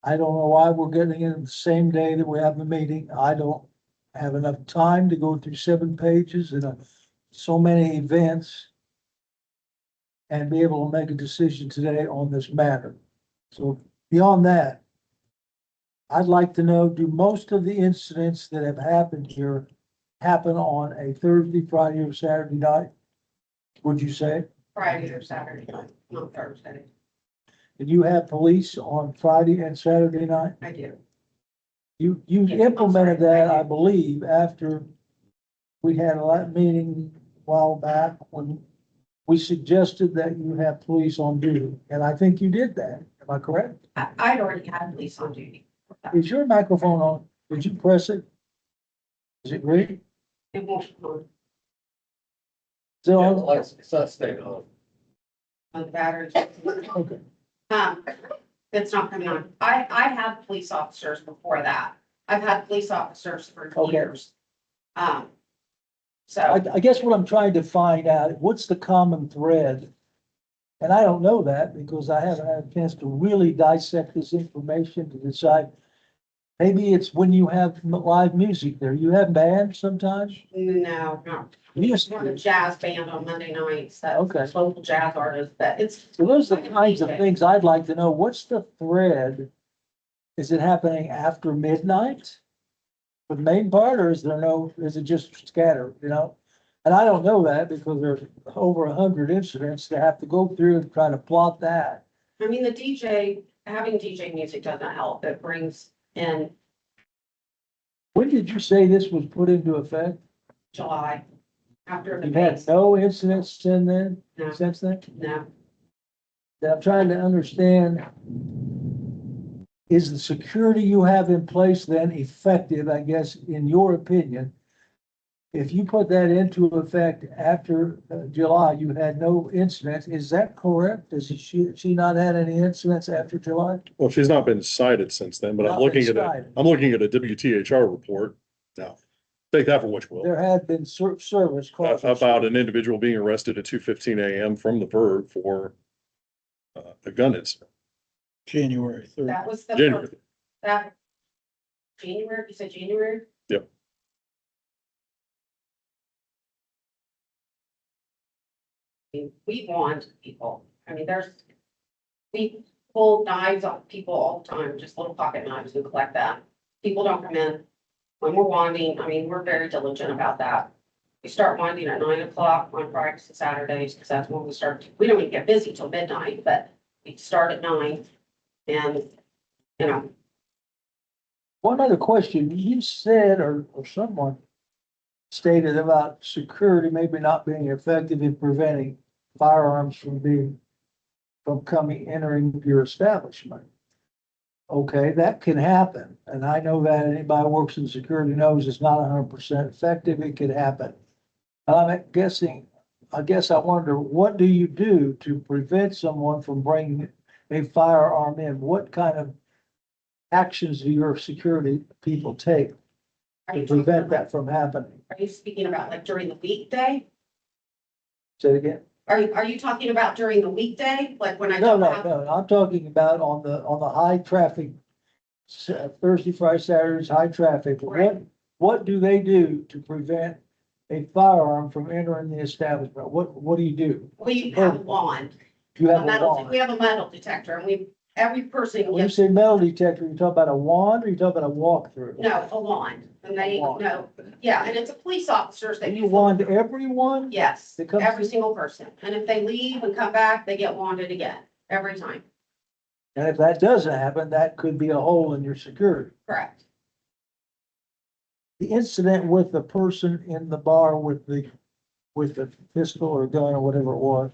[SPEAKER 6] I don't know why we're getting it the same day that we have the meeting. I don't have enough time to go through 7 pages and so many events and be able to make a decision today on this matter. So beyond that, I'd like to know, do most of the incidents that have happened here happen on a Thursday, Friday, or Saturday night? Would you say?
[SPEAKER 3] Friday or Saturday night, not Thursday.
[SPEAKER 6] Did you have police on Friday and Saturday night?
[SPEAKER 3] I do.
[SPEAKER 6] You
[SPEAKER 3] Yes, I'm
[SPEAKER 6] implemented
[SPEAKER 3] sorry,
[SPEAKER 6] that,
[SPEAKER 3] I
[SPEAKER 6] I
[SPEAKER 3] did.
[SPEAKER 6] believe, after we had a meeting a while back when we suggested that you have police on duty, and I think you did that. Am I correct?
[SPEAKER 3] I'd already had police on duty.
[SPEAKER 6] Is your microphone on? Did you press it? Is it green?
[SPEAKER 3] It won't come on
[SPEAKER 6] Still
[SPEAKER 2] Yeah,
[SPEAKER 6] on?
[SPEAKER 2] the lights, it's not staying on.
[SPEAKER 3] the batteries.
[SPEAKER 6] Okay.
[SPEAKER 3] It's not coming on. I had police officers before that. I've had police officers for
[SPEAKER 6] Okay.
[SPEAKER 3] years. So
[SPEAKER 6] I guess what I'm trying to find out, what's the common thread? And I don't know that because I haven't had a chance to really dissect this information to decide. Maybe it's when you have live music there. You have bands sometimes?
[SPEAKER 3] no, no.
[SPEAKER 6] You used
[SPEAKER 3] We have a
[SPEAKER 6] to.
[SPEAKER 3] jazz band on Monday nights.
[SPEAKER 6] Okay.
[SPEAKER 3] That's local jazz artists, but it's,
[SPEAKER 6] So those are the kinds of things I'd like to know. What's the thread? Is it happening after midnight? For the main part, or is it just scattered, And I don't know that because there's over 100 incidents to have to go through and try to plot that.
[SPEAKER 3] I mean, having DJ music doesn't help. It brings in
[SPEAKER 6] When did you say this was put into effect?
[SPEAKER 3] July after the
[SPEAKER 6] You've had
[SPEAKER 3] base.
[SPEAKER 6] no incidents since then,
[SPEAKER 3] No,
[SPEAKER 6] since then?
[SPEAKER 3] no.
[SPEAKER 6] I'm trying to understand. Is the security you have in place then effective, I guess, in your opinion, if you put that into effect after July, you had no incidents, is that correct? Does she not had any incidents after July?
[SPEAKER 1] Well, she's not been cited since then, but
[SPEAKER 6] Not
[SPEAKER 1] I'm
[SPEAKER 6] been
[SPEAKER 1] looking at
[SPEAKER 6] cited.
[SPEAKER 1] I'm looking at a WTHR report. Now, take that for what you will.
[SPEAKER 6] There had been service calls.
[SPEAKER 1] About an individual being arrested at 2:15 AM from the Verb for a gun incident.
[SPEAKER 4] January 3rd.
[SPEAKER 3] That was the,
[SPEAKER 1] January.
[SPEAKER 3] that, January, you said January?
[SPEAKER 1] Yep.
[SPEAKER 3] We want people, I mean, we pull knives off people all the time, just little pocket knives, we collect that. People don't come in when we're wanding, I mean, we're very diligent about that. We start winding at 9 o'clock on Fridays and Saturdays, because that's when we start, we don't even get busy till midnight, but we start at 9. And, you know,
[SPEAKER 6] One other question, you said, or someone stated about security maybe not being effective in preventing firearms from entering your establishment. Okay, that can happen, and I know that anybody who works in security knows it's not 100% effective, it could happen. I'm guessing, I guess I wonder, what do you do to prevent someone from bringing a firearm in? What kind of actions do your security people take
[SPEAKER 3] are
[SPEAKER 6] to
[SPEAKER 3] you talking
[SPEAKER 6] prevent
[SPEAKER 3] about,
[SPEAKER 6] that from happening?
[SPEAKER 3] are you speaking about like during the weekday?
[SPEAKER 6] Say it again?
[SPEAKER 3] Are you talking about during the weekday, like when I
[SPEAKER 6] No,
[SPEAKER 3] don't
[SPEAKER 6] no,
[SPEAKER 3] have?
[SPEAKER 6] no, I'm talking about on the high traffic, Thursday, Friday, Saturdays, high traffic.
[SPEAKER 3] Right.
[SPEAKER 6] What do they do to prevent a firearm from entering the establishment? What do you do?
[SPEAKER 3] We have a wand,
[SPEAKER 6] Do you have a
[SPEAKER 3] we
[SPEAKER 6] wand?
[SPEAKER 3] have a metal detector, and every person
[SPEAKER 6] When you
[SPEAKER 3] gets,
[SPEAKER 6] say metal detector, you talk about a wand or you talk about a walkthrough?
[SPEAKER 3] no, a wand, and they,
[SPEAKER 6] A wand.
[SPEAKER 3] no, yeah, and it's a police officers that
[SPEAKER 6] Do you
[SPEAKER 3] use.
[SPEAKER 6] wand everyone?
[SPEAKER 3] Yes,
[SPEAKER 6] that comes
[SPEAKER 3] every
[SPEAKER 6] in?
[SPEAKER 3] single person, and if they leave and come back, they get wanded again, every time,
[SPEAKER 6] And if that doesn't happen, that could be a hole in your security.
[SPEAKER 3] correct.
[SPEAKER 6] The incident with the person in the bar with the pistol or gun or whatever it was.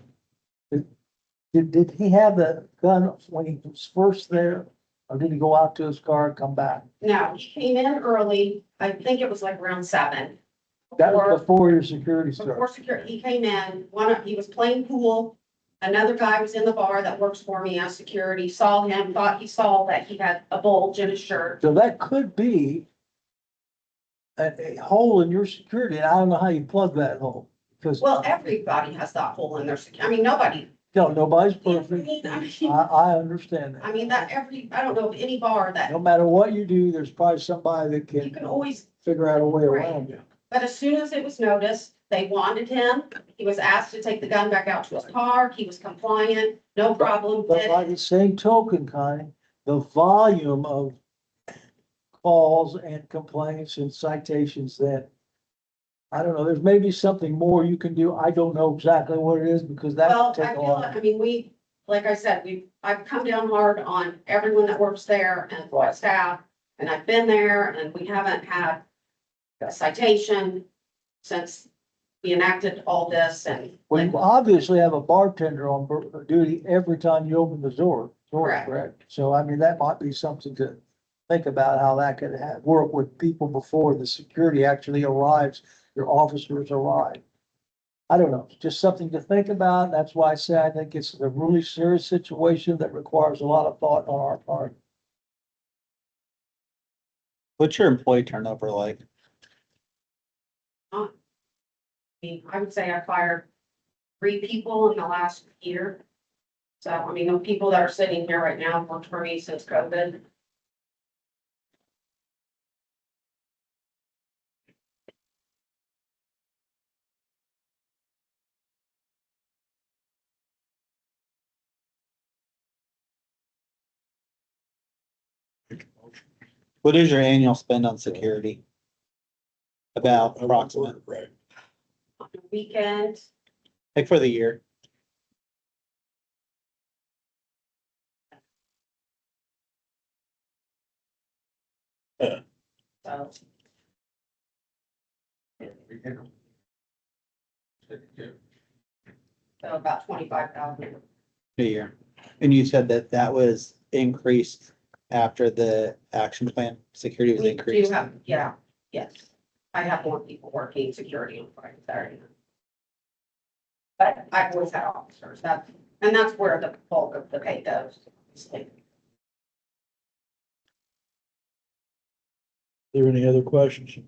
[SPEAKER 6] Did he have the gun when he was first there? Or did he go out to his car and come back?
[SPEAKER 3] No, he came in early, I think it was like around 7.
[SPEAKER 6] That was
[SPEAKER 3] Before-
[SPEAKER 6] before your security
[SPEAKER 3] Before
[SPEAKER 6] started.
[SPEAKER 3] security, he came in, he was playing pool. Another guy was in the bar that works for me as security, saw him, thought he saw that he had a bulge in his shirt.
[SPEAKER 6] So that could be a hole in your security, and I don't know how you plug that hole. Because,
[SPEAKER 3] Well, everybody has that hole in their security. I mean, nobody.
[SPEAKER 6] no, nobody's
[SPEAKER 3] I
[SPEAKER 6] perfect.
[SPEAKER 3] mean,
[SPEAKER 6] I understand
[SPEAKER 3] I
[SPEAKER 6] that.
[SPEAKER 3] mean, I don't know of any bar that
[SPEAKER 6] No matter what you do, there's probably somebody that
[SPEAKER 3] you
[SPEAKER 6] can
[SPEAKER 3] can always,
[SPEAKER 6] figure out a way around you.
[SPEAKER 3] but as soon as it was noticed, they wanted him. He was asked to take the gun back out to his car. He was compliant, no problem.
[SPEAKER 6] But
[SPEAKER 3] did
[SPEAKER 6] by
[SPEAKER 3] it.
[SPEAKER 6] the same token, Connie, the volume of calls and complaints and citations that, I don't know, there's maybe something more you can do. I don't know exactly what it is because that
[SPEAKER 3] Well,
[SPEAKER 6] would take
[SPEAKER 3] I
[SPEAKER 6] a
[SPEAKER 3] feel,
[SPEAKER 6] lot.
[SPEAKER 3] I mean, like I said, I've come down hard on everyone that works there and for
[SPEAKER 6] Right.
[SPEAKER 3] staff. And I've been there and we haven't had a citation since we enacted all this and.
[SPEAKER 6] Well, you obviously have a bartender on duty every time you open the door,
[SPEAKER 3] Correct.
[SPEAKER 6] correct? So I mean, that might be something to think about how that could work with people before the security actually arrives, your officers arrive. I don't know, just something to think about. That's why I say I think it's a really serious situation that requires a lot of thought on our part.
[SPEAKER 5] What's your employee turnover like?
[SPEAKER 3] I mean, I would say I fired 3 people in the last year. So, I mean, the people that are sitting here right now have worked for me since COVID.
[SPEAKER 5] What is your annual spend on security? About approximate,
[SPEAKER 1] Right.
[SPEAKER 3] On the weekend,
[SPEAKER 5] like for the year?
[SPEAKER 3] so. So about 25,000.
[SPEAKER 5] A year. And you said that that was increased after the action plan, security was
[SPEAKER 3] We do
[SPEAKER 5] increased.
[SPEAKER 3] have, yeah, yes. I have more people working security on Friday, Saturday. But I've always had officers, and that's where the bulk of the pay goes, obviously.
[SPEAKER 4] There any other questions?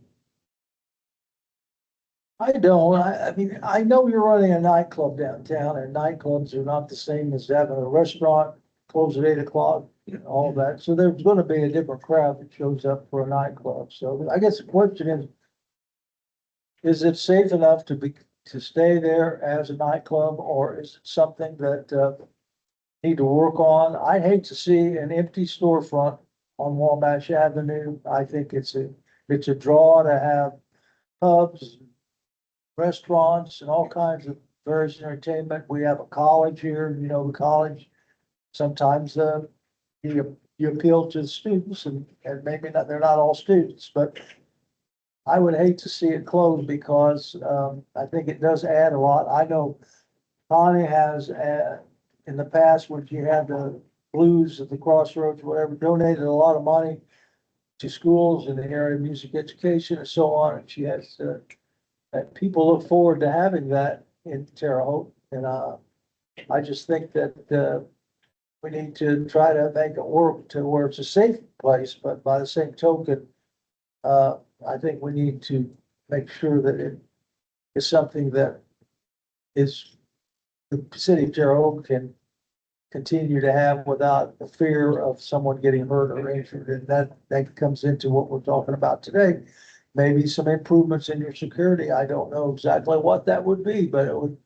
[SPEAKER 6] I don't, I mean, I know you're running a nightclub downtown, and nightclubs are not the same as having a restaurant close at 8 o'clock, and all that, so there's gonna be a different crowd that shows up for a nightclub, so I guess the question is it safe enough to stay there as a nightclub, or is it something that, need to work on? I hate to see an empty storefront on Wabash Avenue. I think it's a draw to have pubs, restaurants, and all kinds of various entertainment. We have a college here, you know, the college. Sometimes, you appeal to the students and maybe not, they're not all students, but I would hate to see it close because, I think it does add a lot. I know Connie has, in the past, when she had the blues at the crossroads, whatever, donated a lot of money to schools in the area of music education and so on. And she has, that people look forward to having that in Terre Haute. And, I just think that, we need to try to make it work to where it's a safe place, but by the same token, I think we need to make sure that it is something that is the city of Terre Haute can continue to have without the fear of someone getting hurt or injured. And that comes into what we're talking about today. Maybe some improvements in your security. I don't know exactly what that would be, but it would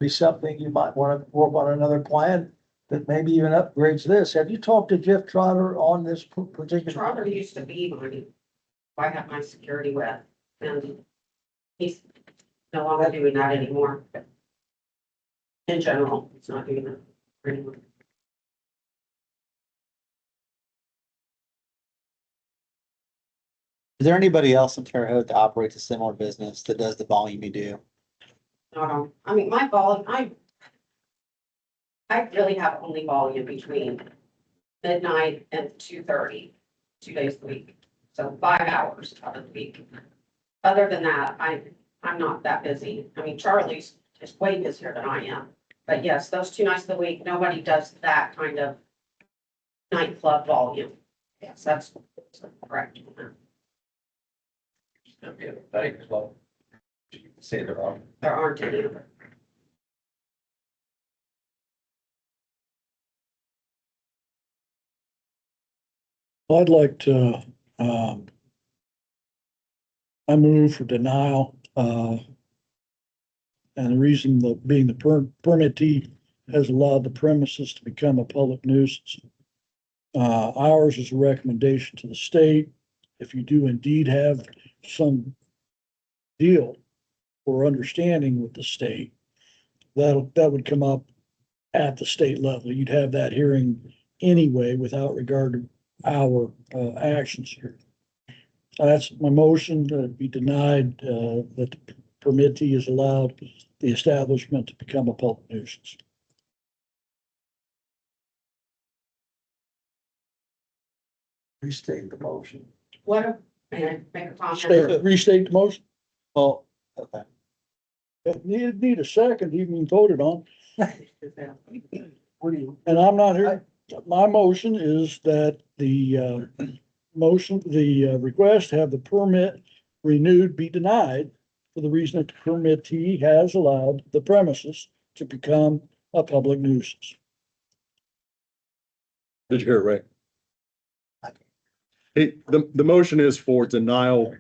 [SPEAKER 6] be something you might want to work on another plan that maybe even upgrades this. Have you talked to Jeff Trotter on this particular?
[SPEAKER 3] Trotter used to be I got my security with, and he's no longer doing that anymore. In general, he's not doing that anymore.
[SPEAKER 5] Is there anybody else in Terre Haute that operates a similar business that does the volume you do?
[SPEAKER 3] I mean, my volume, I really have only volume between midnight and 2:30, 2 days a week. So 5 hours out of the week. Other than that, I'm not that busy. I mean, Charlie's is way busier than I am. But yes, those 2 nights of the week, nobody does that kind of nightclub volume. Yes, that's correct.
[SPEAKER 2] Okay, thanks, well. You can say they're on.
[SPEAKER 3] There aren't any other.
[SPEAKER 4] I'd like to, I move for denial, and the reason that being the permittee has allowed the premises to become a public nuisance. Ours is a recommendation to the state. If you do indeed have some deal or understanding with the state, that would come up at the state level. You'd have that hearing anyway without regard to our actions here. That's my motion, that it be denied, that the permittee is allowed the establishment to become a public nuisance.
[SPEAKER 6] Restate the motion.
[SPEAKER 3] May I make a comment?
[SPEAKER 4] Restate the motion.
[SPEAKER 5] Well, okay.
[SPEAKER 4] Need a second, even voted on.
[SPEAKER 6] What do you?
[SPEAKER 4] And I'm not here. My motion is that the request to have the permit renewed be denied for the reason that the permittee has allowed the premises to become a public nuisance.
[SPEAKER 1] Did you hear it right? Hey, the motion is for denial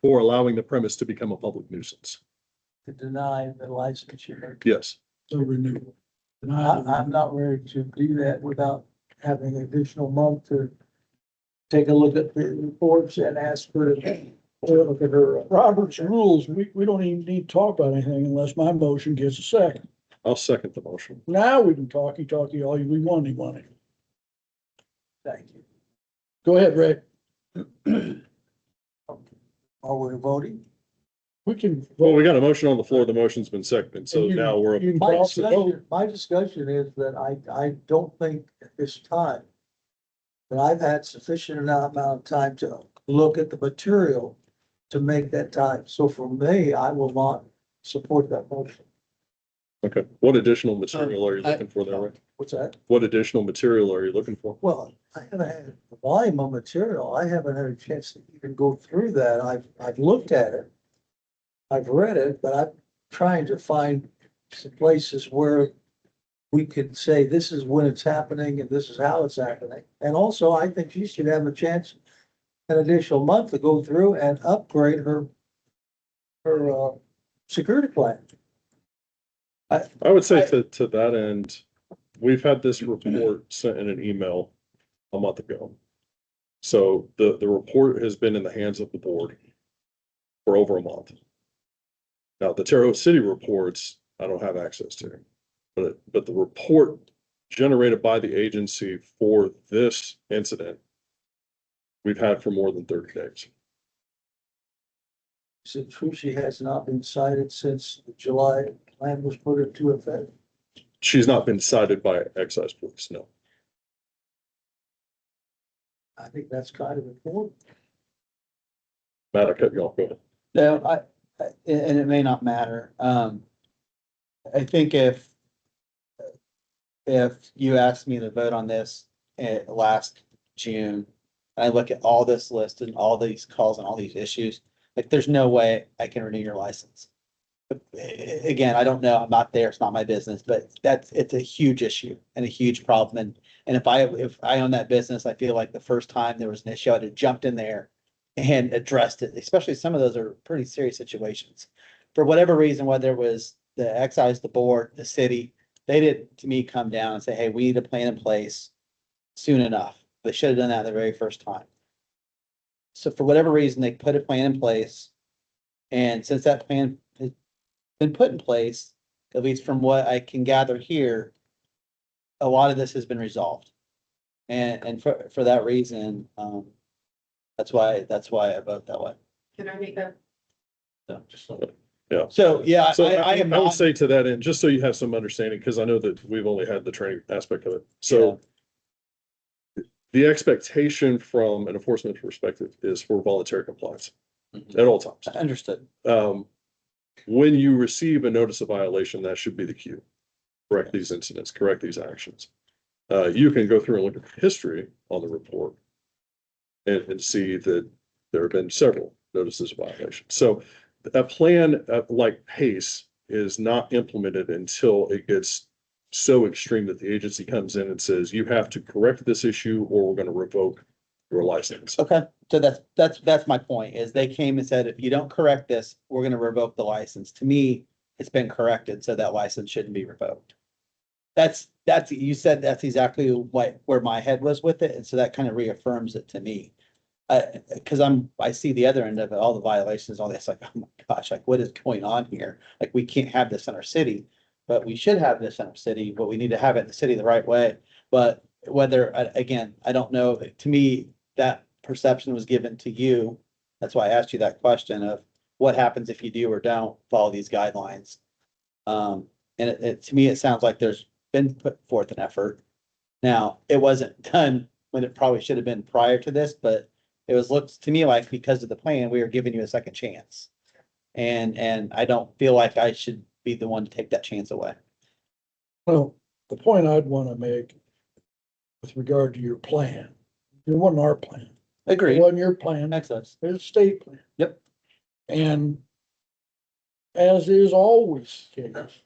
[SPEAKER 1] for allowing the premise to become a public nuisance.
[SPEAKER 6] To deny the licensure.
[SPEAKER 1] Yes.
[SPEAKER 4] So renewal.
[SPEAKER 6] I'm not ready to do that without having an additional month to take a look at the reports and ask for a look at her.
[SPEAKER 4] Robert's rules, we don't even need to talk about anything unless my motion gets a second.
[SPEAKER 1] I'll second the motion.
[SPEAKER 4] Now we can talk all we want.
[SPEAKER 6] Thank you.
[SPEAKER 4] Go ahead, Ray.
[SPEAKER 6] Are we voting?
[SPEAKER 4] We can.
[SPEAKER 1] Well, we got a motion on the floor. The motion's been seconded, so
[SPEAKER 4] You-
[SPEAKER 1] now we're,
[SPEAKER 4] you can
[SPEAKER 6] My
[SPEAKER 4] call for the vote.
[SPEAKER 6] discussion is that I don't think at this time that I've had sufficient amount of time to look at the material to make that time. So for me, I will not support that motion.
[SPEAKER 1] Okay, what additional material are you looking for there, Rick?
[SPEAKER 6] What's that?
[SPEAKER 1] What additional material are you looking for?
[SPEAKER 6] Well, I haven't had the volume of material. I haven't had a chance to even go through that. I've looked at it. I've read it, but I'm trying to find some places where we could say this is when it's happening and this is how it's happening. And also, I think she should have a chance, an additional month to go through and upgrade her security plan.
[SPEAKER 1] I would say to that end, we've had this report sent in an email a month ago. So the report has been in the hands of the board for over a month. Now, the Terre Haute City reports, I don't have access to, but the report generated by the agency for this incident, we've had for more than 30 days.
[SPEAKER 6] Is it true she has not been cited since the July plan was put into effect?
[SPEAKER 1] She's not been cited by excise police, no.
[SPEAKER 6] I think that's kind of important.
[SPEAKER 1] Matt, I cut you off, go ahead.
[SPEAKER 5] No, and it may not matter. I think if you asked me to vote on this last June, I look at all this list and all these calls and all these issues, like there's no way I can renew your license. But again, I don't know, I'm not there, it's not my business, but it's a huge issue and a huge problem. And if I own that business, I feel like the first time there was an issue, I'd have jumped in there and addressed it, especially some of those are pretty serious situations. For whatever reason, whether it was the excise, the board, the city, they didn't, to me, come down and say, hey, we need a plan in place soon enough. They should have done that the very first time. So for whatever reason, they put a plan in place. And since that plan has been put in place, at least from what I can gather here, a lot of this has been resolved. And for that reason, that's why I vote that way.
[SPEAKER 3] Can I make a,
[SPEAKER 5] So, yeah,
[SPEAKER 1] So
[SPEAKER 5] I am
[SPEAKER 1] I would
[SPEAKER 5] not,
[SPEAKER 1] say to that end, just so you have some understanding, because I know that we've only had the training aspect of it. So the expectation from an enforcement perspective is for voluntary compliance at all times.
[SPEAKER 5] understood.
[SPEAKER 1] When you receive a notice of violation, that should be the cue. Correct these incidents, correct these actions. You can go through and look at the history on the report and see that there have been several notices of violation. So a plan like PACE is not implemented until it gets so extreme that the agency comes in and says, you have to correct this issue or we're going to revoke your license.
[SPEAKER 5] Okay, so that's my point, is they came and said, if you don't correct this, we're gonna revoke the license. To me, it's been corrected, so that license shouldn't be revoked. You said that's exactly where my head was with it, and so that kind of reaffirms it to me. Cause I see the other end of it, all the violations, all this, like, oh my gosh, like what is going on here? Like, we can't have this in our city, but we should have this in our city, but we need to have it in the city the right way. But whether, again, I don't know, to me, that perception was given to you. That's why I asked you that question of what happens if you do or don't follow these guidelines. And to me, it sounds like there's been put forth an effort. Now, it wasn't done when it probably should have been prior to this, but it looks to me like because of the plan, we are giving you a second chance. And I don't feel like I should be the one to take that chance away.
[SPEAKER 4] Well, the point I'd want to make with regard to your plan, it wasn't our plan. It
[SPEAKER 5] Agreed.
[SPEAKER 4] wasn't your plan.
[SPEAKER 5] Makes sense.
[SPEAKER 4] It's a state plan.
[SPEAKER 5] Yep.
[SPEAKER 4] And as is always the case,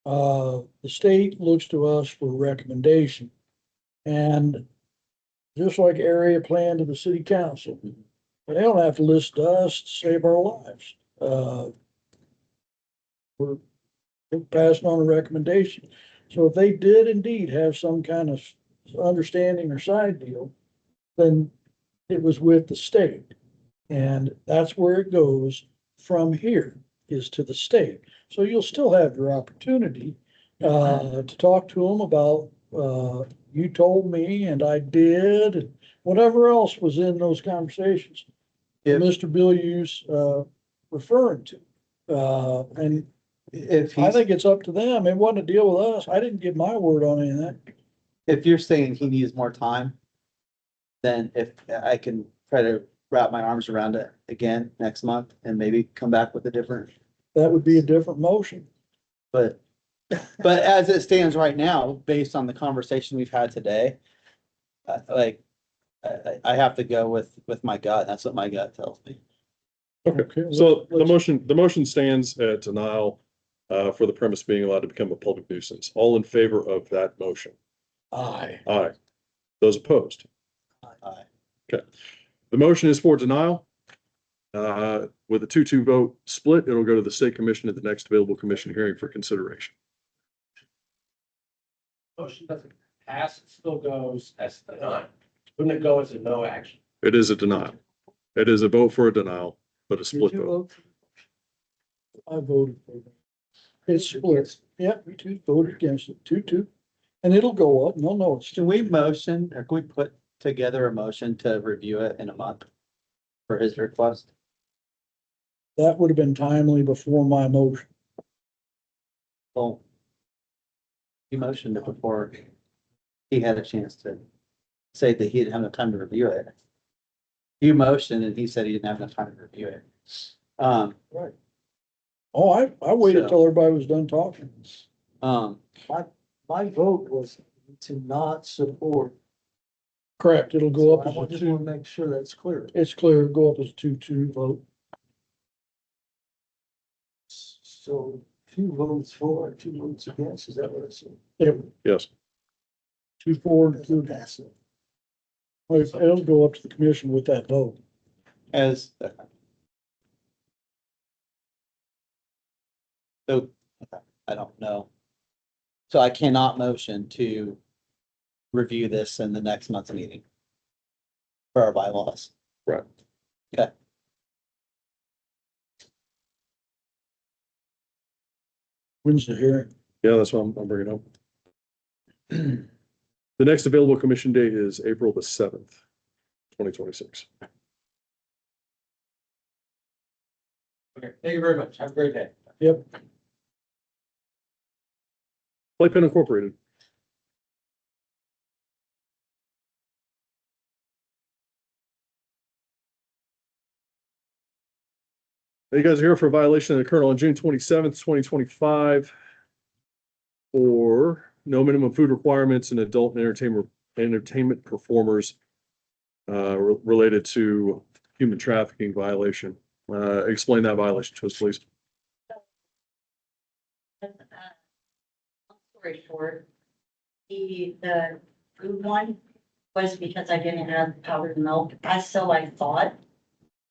[SPEAKER 4] the state looks to us for recommendation. And just like area plan to the city council, they don't have to listen to us to save our lives. We're passing on a recommendation. So if they did indeed have some kind of understanding or side deal, then it was with the state. And that's where it goes from here, is to the state. So you'll still have your opportunity to talk to them about, you told me and I did, and whatever else was in those conversations.
[SPEAKER 5] If-
[SPEAKER 4] Mr. Billius referring to. And
[SPEAKER 5] If
[SPEAKER 4] I
[SPEAKER 5] he's,
[SPEAKER 4] think it's up to them. It wasn't a deal with us. I didn't give my word on any of that.
[SPEAKER 5] if you're saying he needs more time, then if I can try to wrap my arms around it again next month and maybe come back with a different,
[SPEAKER 4] That would be a different motion.
[SPEAKER 5] but, but as it stands right now, based on the conversation we've had today, like, I have to go with my gut. That's what my gut tells me.
[SPEAKER 1] Okay, so the motion stands at denial for the premise being allowed to become a public nuisance. All in favor of that motion?
[SPEAKER 4] Aye.
[SPEAKER 1] Aye. Those opposed?
[SPEAKER 5] Aye.
[SPEAKER 1] The motion is for denial. With a 2-2 vote split, it'll go to the state commission at the next available commission hearing for consideration.
[SPEAKER 2] Motion doesn't pass, it still goes as denied. Wouldn't it go as a no action?
[SPEAKER 1] It is a denial. It is a vote for a denial, but a split
[SPEAKER 6] Did you
[SPEAKER 1] vote.
[SPEAKER 6] vote? I voted for that.
[SPEAKER 4] It's split. Yep, we two voted against it, 2-2. And it'll go up. No, no, it's
[SPEAKER 5] Can we motion, or can we put together a motion to review it in a month for his request?
[SPEAKER 4] that would have been timely before my motion.
[SPEAKER 5] Well, he motioned it before he had a chance to say that he didn't have enough time to review it. You motioned and he said he didn't have enough time to review it.
[SPEAKER 4] Right. Oh, I waited
[SPEAKER 5] So-
[SPEAKER 4] till everybody was done talking.
[SPEAKER 6] My vote was to not support.
[SPEAKER 4] Correct, it'll go up
[SPEAKER 6] So
[SPEAKER 4] as
[SPEAKER 6] I
[SPEAKER 4] a
[SPEAKER 6] just want to
[SPEAKER 4] 2.
[SPEAKER 6] make sure that's clear.
[SPEAKER 4] It's clear, go up as a 2-2 vote.
[SPEAKER 6] So 2 votes for, 2 votes against, is that what I said?
[SPEAKER 4] Yep,
[SPEAKER 1] Yes.
[SPEAKER 4] 2-4 and 2
[SPEAKER 6] Pass
[SPEAKER 4] against.
[SPEAKER 6] it.
[SPEAKER 4] It'll go up to the commission with that vote.
[SPEAKER 5] As. So, I don't know. So I cannot motion to review this in the next month's meeting for our bylaws.
[SPEAKER 1] Right.
[SPEAKER 5] Okay.
[SPEAKER 4] When's the hearing?
[SPEAKER 1] Yeah, that's what I'm bringing up. The next available commission date is April the 7th, 2026.
[SPEAKER 2] Okay, thank you very much. Have a great day.
[SPEAKER 4] Yep.
[SPEAKER 1] Playpen Incorporated. You guys are here for a violation of the Colonel on June 27th, 2025. For no minimum food requirements and adult entertainment performers related to human trafficking violation. Explain that violation to us, please.
[SPEAKER 7] Long story short, the food one was because I didn't have powdered milk, as so I thought.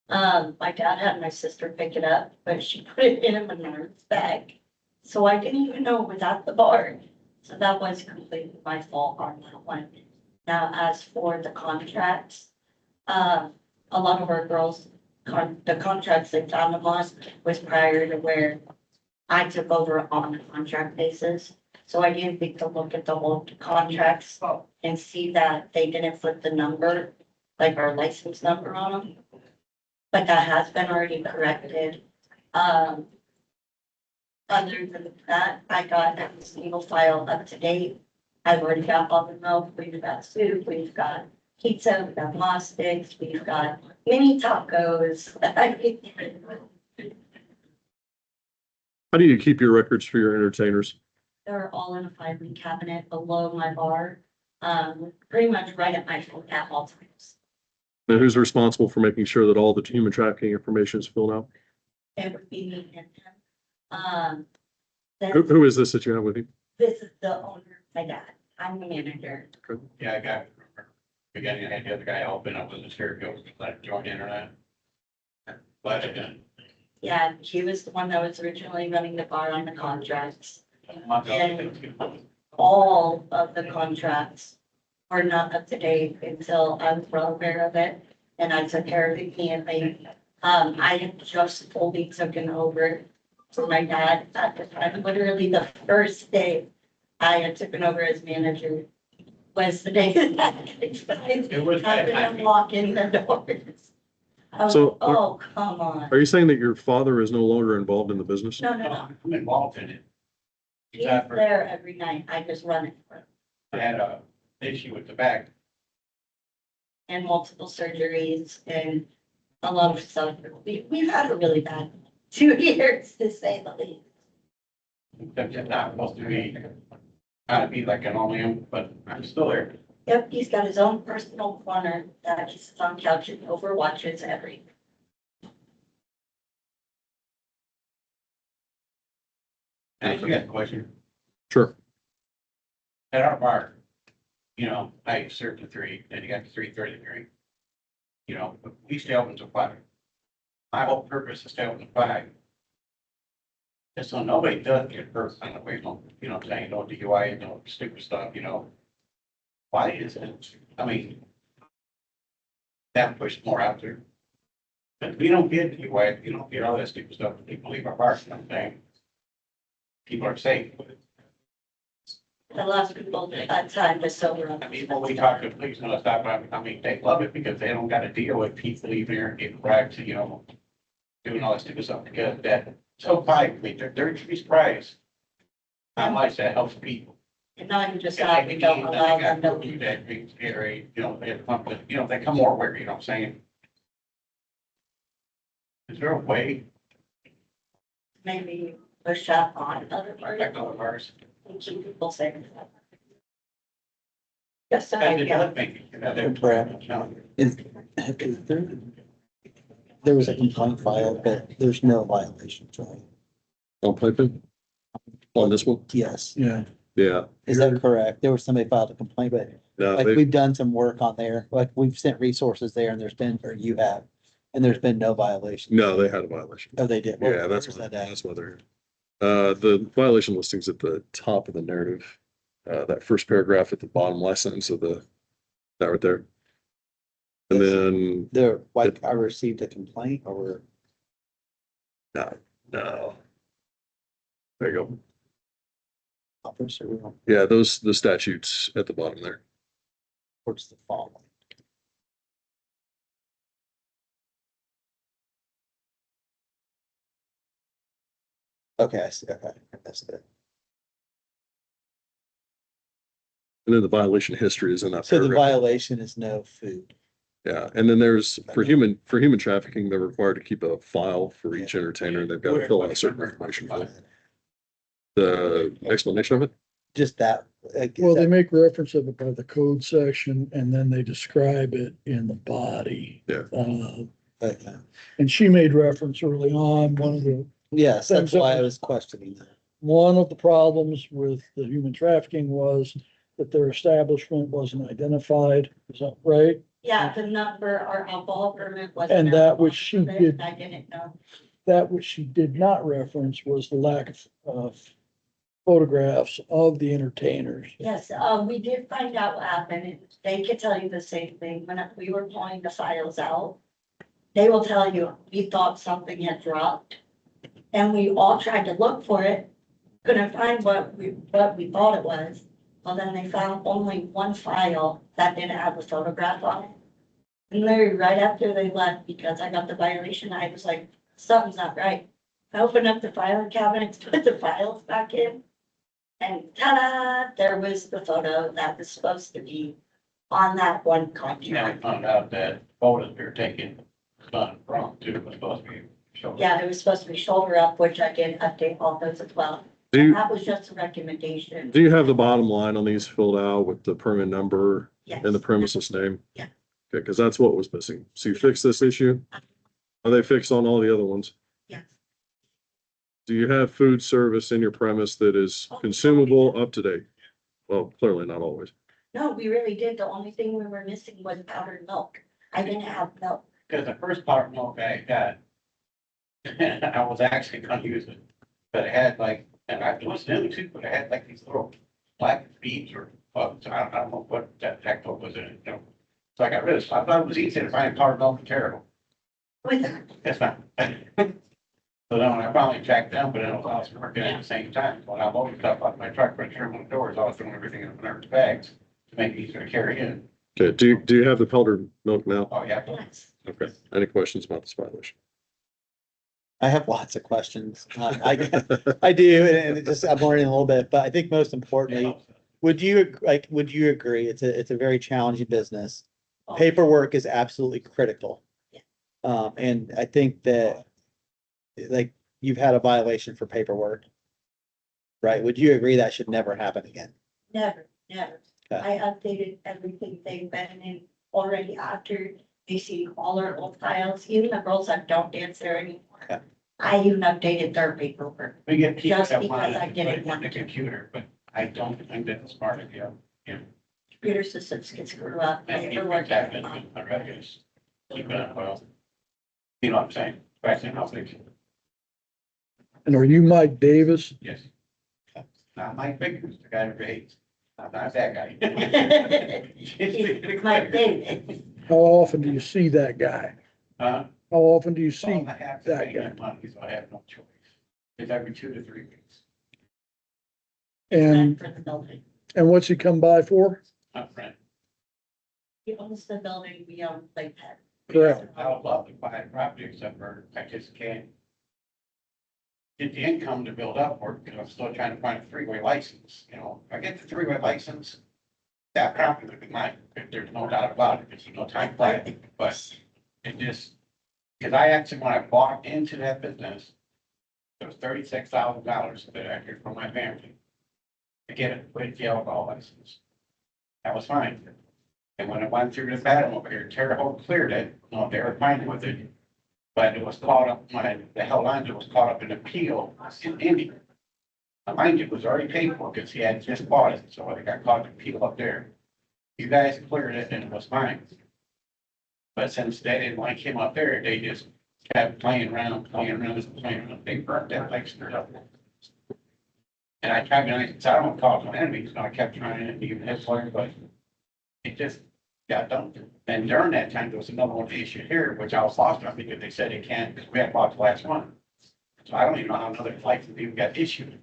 [SPEAKER 7] My dad had my sister pick it up, but she put it in a Menards bag. So I didn't even know it was at the bar. So that was completely my fault on that one. Now, as for the contracts, a lot of our girls, the contracts they found them on was prior to where I took over on a contract basis. So I didn't think to look at the whole contracts and see that they didn't flip the number, like our license number on them. But that has been already corrected. Other than that, I got every single file up to date. I've already got all the milk, we've got soup, we've got pizza, we've got moss sticks, we've got mini tacos.
[SPEAKER 1] How do you keep your records for your entertainers?
[SPEAKER 7] They're all in a filing cabinet below my bar, pretty much right at my phone at all times.
[SPEAKER 1] And who's responsible for making sure that all the human trafficking information is filled out?
[SPEAKER 7] It would be me and him.
[SPEAKER 1] Who is this that you have with you?
[SPEAKER 7] This is the owner, my dad. I'm the manager.
[SPEAKER 8] Yeah, I got, we got, had the other guy open up with the stereo, like joint internet. But again,
[SPEAKER 7] Yeah, he was the one that was originally running the bar on the contracts. All of the contracts are not up to date until I was well aware of it, and I took care of it immediately. I had just fully taken over for my dad at the time, literally the first day I had taken over as manager was the day that
[SPEAKER 8] It was
[SPEAKER 7] I've
[SPEAKER 8] bad
[SPEAKER 7] been
[SPEAKER 8] timing.
[SPEAKER 7] unlocking the doors.
[SPEAKER 1] So,
[SPEAKER 7] Oh, come on.
[SPEAKER 1] Are you saying that your father is no longer involved in the business?
[SPEAKER 7] No, no, no.
[SPEAKER 8] I'm involved in it.
[SPEAKER 7] He's there every night. I just run it for him.
[SPEAKER 8] I had a issue with the back.
[SPEAKER 7] And multiple surgeries and a lot of stuff. We've had a really bad 2 years, to say the least.
[SPEAKER 8] That's not supposed to be, kind be like an all-in, but I'm still there.
[SPEAKER 7] Yep, he's got his own personal corner that he sits on couch and overwatches everything.
[SPEAKER 8] And I forgot the question.
[SPEAKER 1] Sure.
[SPEAKER 8] At our bar, you know, I served to 3, then you got to 3:33. You know, we stay open till 5. My whole purpose is to stay open till 5. Just so nobody does get hurt on the way home, you know what I'm saying, no DUI, no stupid stuff, you know. Why is it, I mean, that push more out there. But we don't get DUI, you don't get all that stupid stuff, people leave our bars, you know what I'm saying? People are safe.
[SPEAKER 7] The last people that time was sober.
[SPEAKER 8] I mean, when we talk to police and all that stuff, I mean, they love it because they don't gotta deal with people leaving here and getting wrecked, you know, doing all that stupid stuff, because that, so fine, I mean, they're surprised how much that helps people.
[SPEAKER 7] And now you decide we don't allow them to leave.
[SPEAKER 8] That brings Gatorade, you know, they have fun, but, you know, they come more aware, you know what I'm saying? Is there a way,
[SPEAKER 7] Maybe push up on other
[SPEAKER 8] like
[SPEAKER 7] parties
[SPEAKER 8] other bars?
[SPEAKER 7] and keep people safe. Just an
[SPEAKER 8] And it
[SPEAKER 7] idea.
[SPEAKER 8] does make it, you know, they're-
[SPEAKER 5] Brad.
[SPEAKER 8] you know,
[SPEAKER 5] Is there was a complaint filed, but there's no violations, right?
[SPEAKER 1] On piping? On this one?
[SPEAKER 5] Yes.
[SPEAKER 4] Yeah.
[SPEAKER 1] Yeah.
[SPEAKER 5] Is that correct? There was somebody filed a complaint, but
[SPEAKER 1] No,
[SPEAKER 5] like
[SPEAKER 1] they,
[SPEAKER 5] we've done some work on there, like we've sent resources there and there's been, or you have, and there's been no violation.
[SPEAKER 1] no, they had a violation.
[SPEAKER 5] Oh, they did.
[SPEAKER 1] Yeah, that's
[SPEAKER 5] Where's
[SPEAKER 1] what,
[SPEAKER 5] that at?
[SPEAKER 1] that's why they're here. The violation listing's at the top of the narrative. That first paragraph at the bottom last sentence of that right there. And then,
[SPEAKER 5] There, like, I received a complaint or
[SPEAKER 1] no. There you go.
[SPEAKER 5] officer,
[SPEAKER 1] Yeah, the statutes at the bottom there.
[SPEAKER 5] what's the following? Okay, I see, okay, that's it.
[SPEAKER 1] And then the violation history is in that
[SPEAKER 5] So the
[SPEAKER 1] paragraph.
[SPEAKER 5] violation is no food.
[SPEAKER 1] Yeah, and then there's, for human trafficking, they're required to keep a file for each entertainer. They've got to fill out certain information for it. The explanation of it?
[SPEAKER 5] Just that. like, is
[SPEAKER 4] Well, they
[SPEAKER 5] that-
[SPEAKER 4] make reference of it by the code section and then they describe it in the body.
[SPEAKER 1] Yeah.
[SPEAKER 5] okay.
[SPEAKER 4] And she made reference early on,
[SPEAKER 5] Yes, that's
[SPEAKER 4] Things that
[SPEAKER 5] why I
[SPEAKER 4] was-
[SPEAKER 5] was questioning that.
[SPEAKER 4] one of the problems with the human trafficking was that their establishment wasn't identified. Is that right?
[SPEAKER 7] Yeah, the number, our alcohol permit was.
[SPEAKER 4] And that which she did.
[SPEAKER 7] I didn't know.
[SPEAKER 4] That which she did not reference was the lack of photographs of the entertainers.
[SPEAKER 7] Yes, we did find out what happened. and They could tell you the same thing. When we were pulling the files out, they will tell you, we thought something had dropped. And we all tried to look for it, couldn't find what we thought it was. Well, then they found only one file that didn't have a photograph on it. And literally right after they left, because I got the violation, I was like, something's not right. I opened up the filing cabinet, put the files back in. And ta-da, there was the photo that was supposed to be on that one
[SPEAKER 8] Now we
[SPEAKER 7] contract.
[SPEAKER 8] found out that photos we were taking, done wrong too, was supposed to be. shown.
[SPEAKER 7] Yeah, it was supposed to be shoulder up, which I did update all those as well.
[SPEAKER 1] Do you,
[SPEAKER 7] That was just a recommendation.
[SPEAKER 1] do you have the bottom line on these filled out with the permit number
[SPEAKER 7] Yes.
[SPEAKER 1] and the premises name?
[SPEAKER 7] Yeah.
[SPEAKER 1] Okay, because that's what was missing. So you fixed this issue? Are they fixed on all the other ones?
[SPEAKER 7] Yes.
[SPEAKER 1] Do you have food service in your premise that is consumable, up to date? Well, clearly not always.
[SPEAKER 7] No, we really did. The only thing we were missing was powdered milk. I didn't have milk.
[SPEAKER 8] Cause the first powder milk I got, I was actually gonna use it, but it had like, and I was new too, but it had like these little black beads or bugs, I don't know what that heck was in it, you know. So I got rid of it, so I thought it was easy to find powdered milk and terrible,
[SPEAKER 7] With that,
[SPEAKER 8] it's not. So then when I finally tracked down, but I was working at the same time, when I loaded stuff out of my truck, but sure, when the doors, I was throwing everything in the bags to make it easier to carry in.
[SPEAKER 1] Okay, do you have the powdered milk now?
[SPEAKER 8] Oh, yeah.
[SPEAKER 7] yes.
[SPEAKER 1] Okay, any questions about this violation?
[SPEAKER 5] I have lots of questions. I do, and it just, I'm learning a little bit, but I think most importantly, would you agree? It's a very challenging business. Paperwork is absolutely critical.
[SPEAKER 7] Yeah.
[SPEAKER 5] And I think that, like, you've had a violation for paperwork. Right? Would you agree that should never happen again?
[SPEAKER 7] Never, never.
[SPEAKER 5] Okay.
[SPEAKER 7] I updated everything they've been in already after they see all our old files, even the girls that don't dance there
[SPEAKER 5] Okay.
[SPEAKER 7] anymore. I even updated their paperwork.
[SPEAKER 8] We get people
[SPEAKER 7] Just
[SPEAKER 8] that
[SPEAKER 7] because
[SPEAKER 8] want
[SPEAKER 7] I
[SPEAKER 8] to put
[SPEAKER 7] didn't
[SPEAKER 8] it on
[SPEAKER 7] want
[SPEAKER 8] the
[SPEAKER 7] to.
[SPEAKER 8] computer, but I don't think that's smart of you.
[SPEAKER 7] Computer systems get screwed up.
[SPEAKER 8] And you
[SPEAKER 7] Paperwork.
[SPEAKER 8] protect it, I'd rather just keep it up, well. You know what I'm saying? Question, I'll fix it.
[SPEAKER 4] And are you Mike Davis?
[SPEAKER 8] Yes. Not Mike Vickers, the guy who hates, not that guy.
[SPEAKER 7] My David.
[SPEAKER 4] How often do you see that guy?
[SPEAKER 8] Huh?
[SPEAKER 4] How often do you see
[SPEAKER 8] Well, I have to
[SPEAKER 4] that
[SPEAKER 8] pay
[SPEAKER 4] guy?
[SPEAKER 8] him money, so I have no choice. It's every 2 to 3 weeks,
[SPEAKER 4] And,
[SPEAKER 7] For the building.
[SPEAKER 4] and what's he come by for?
[SPEAKER 8] not rent.
[SPEAKER 7] He owns the building, we own Playpad.
[SPEAKER 4] Correct.
[SPEAKER 8] I would love to buy a property except for I just can't get the income to build up or, because I'm still trying to find a three-way license, you know. If I get the three-way license, that property would be mine, there's no doubt about it, there's no time plan, but it just, because I actually, when I bought into that business, it was $36,000 that I heard from my family to get it with the alcohol license. That was fine. And when it went through the battle over here, Terre Haute cleared it, no, they were fine with it. But it was caught up, the hell line, it was caught up in appeal in India. Now, mind you, it was already paid for because he had just bought it, so I got caught in appeal up there. You guys cleared it and it was fine. But since they didn't like him up there, they just kept playing around. They burnt that place straight up. And I tried, and I said, I don't want to cause my enemies, so I kept trying to even his lawyer, but it just got dumped. And during that time, there was another one issue here, which I was lost on because they said it can't, because we had bought the last one. So I don't even know how another license even got issued.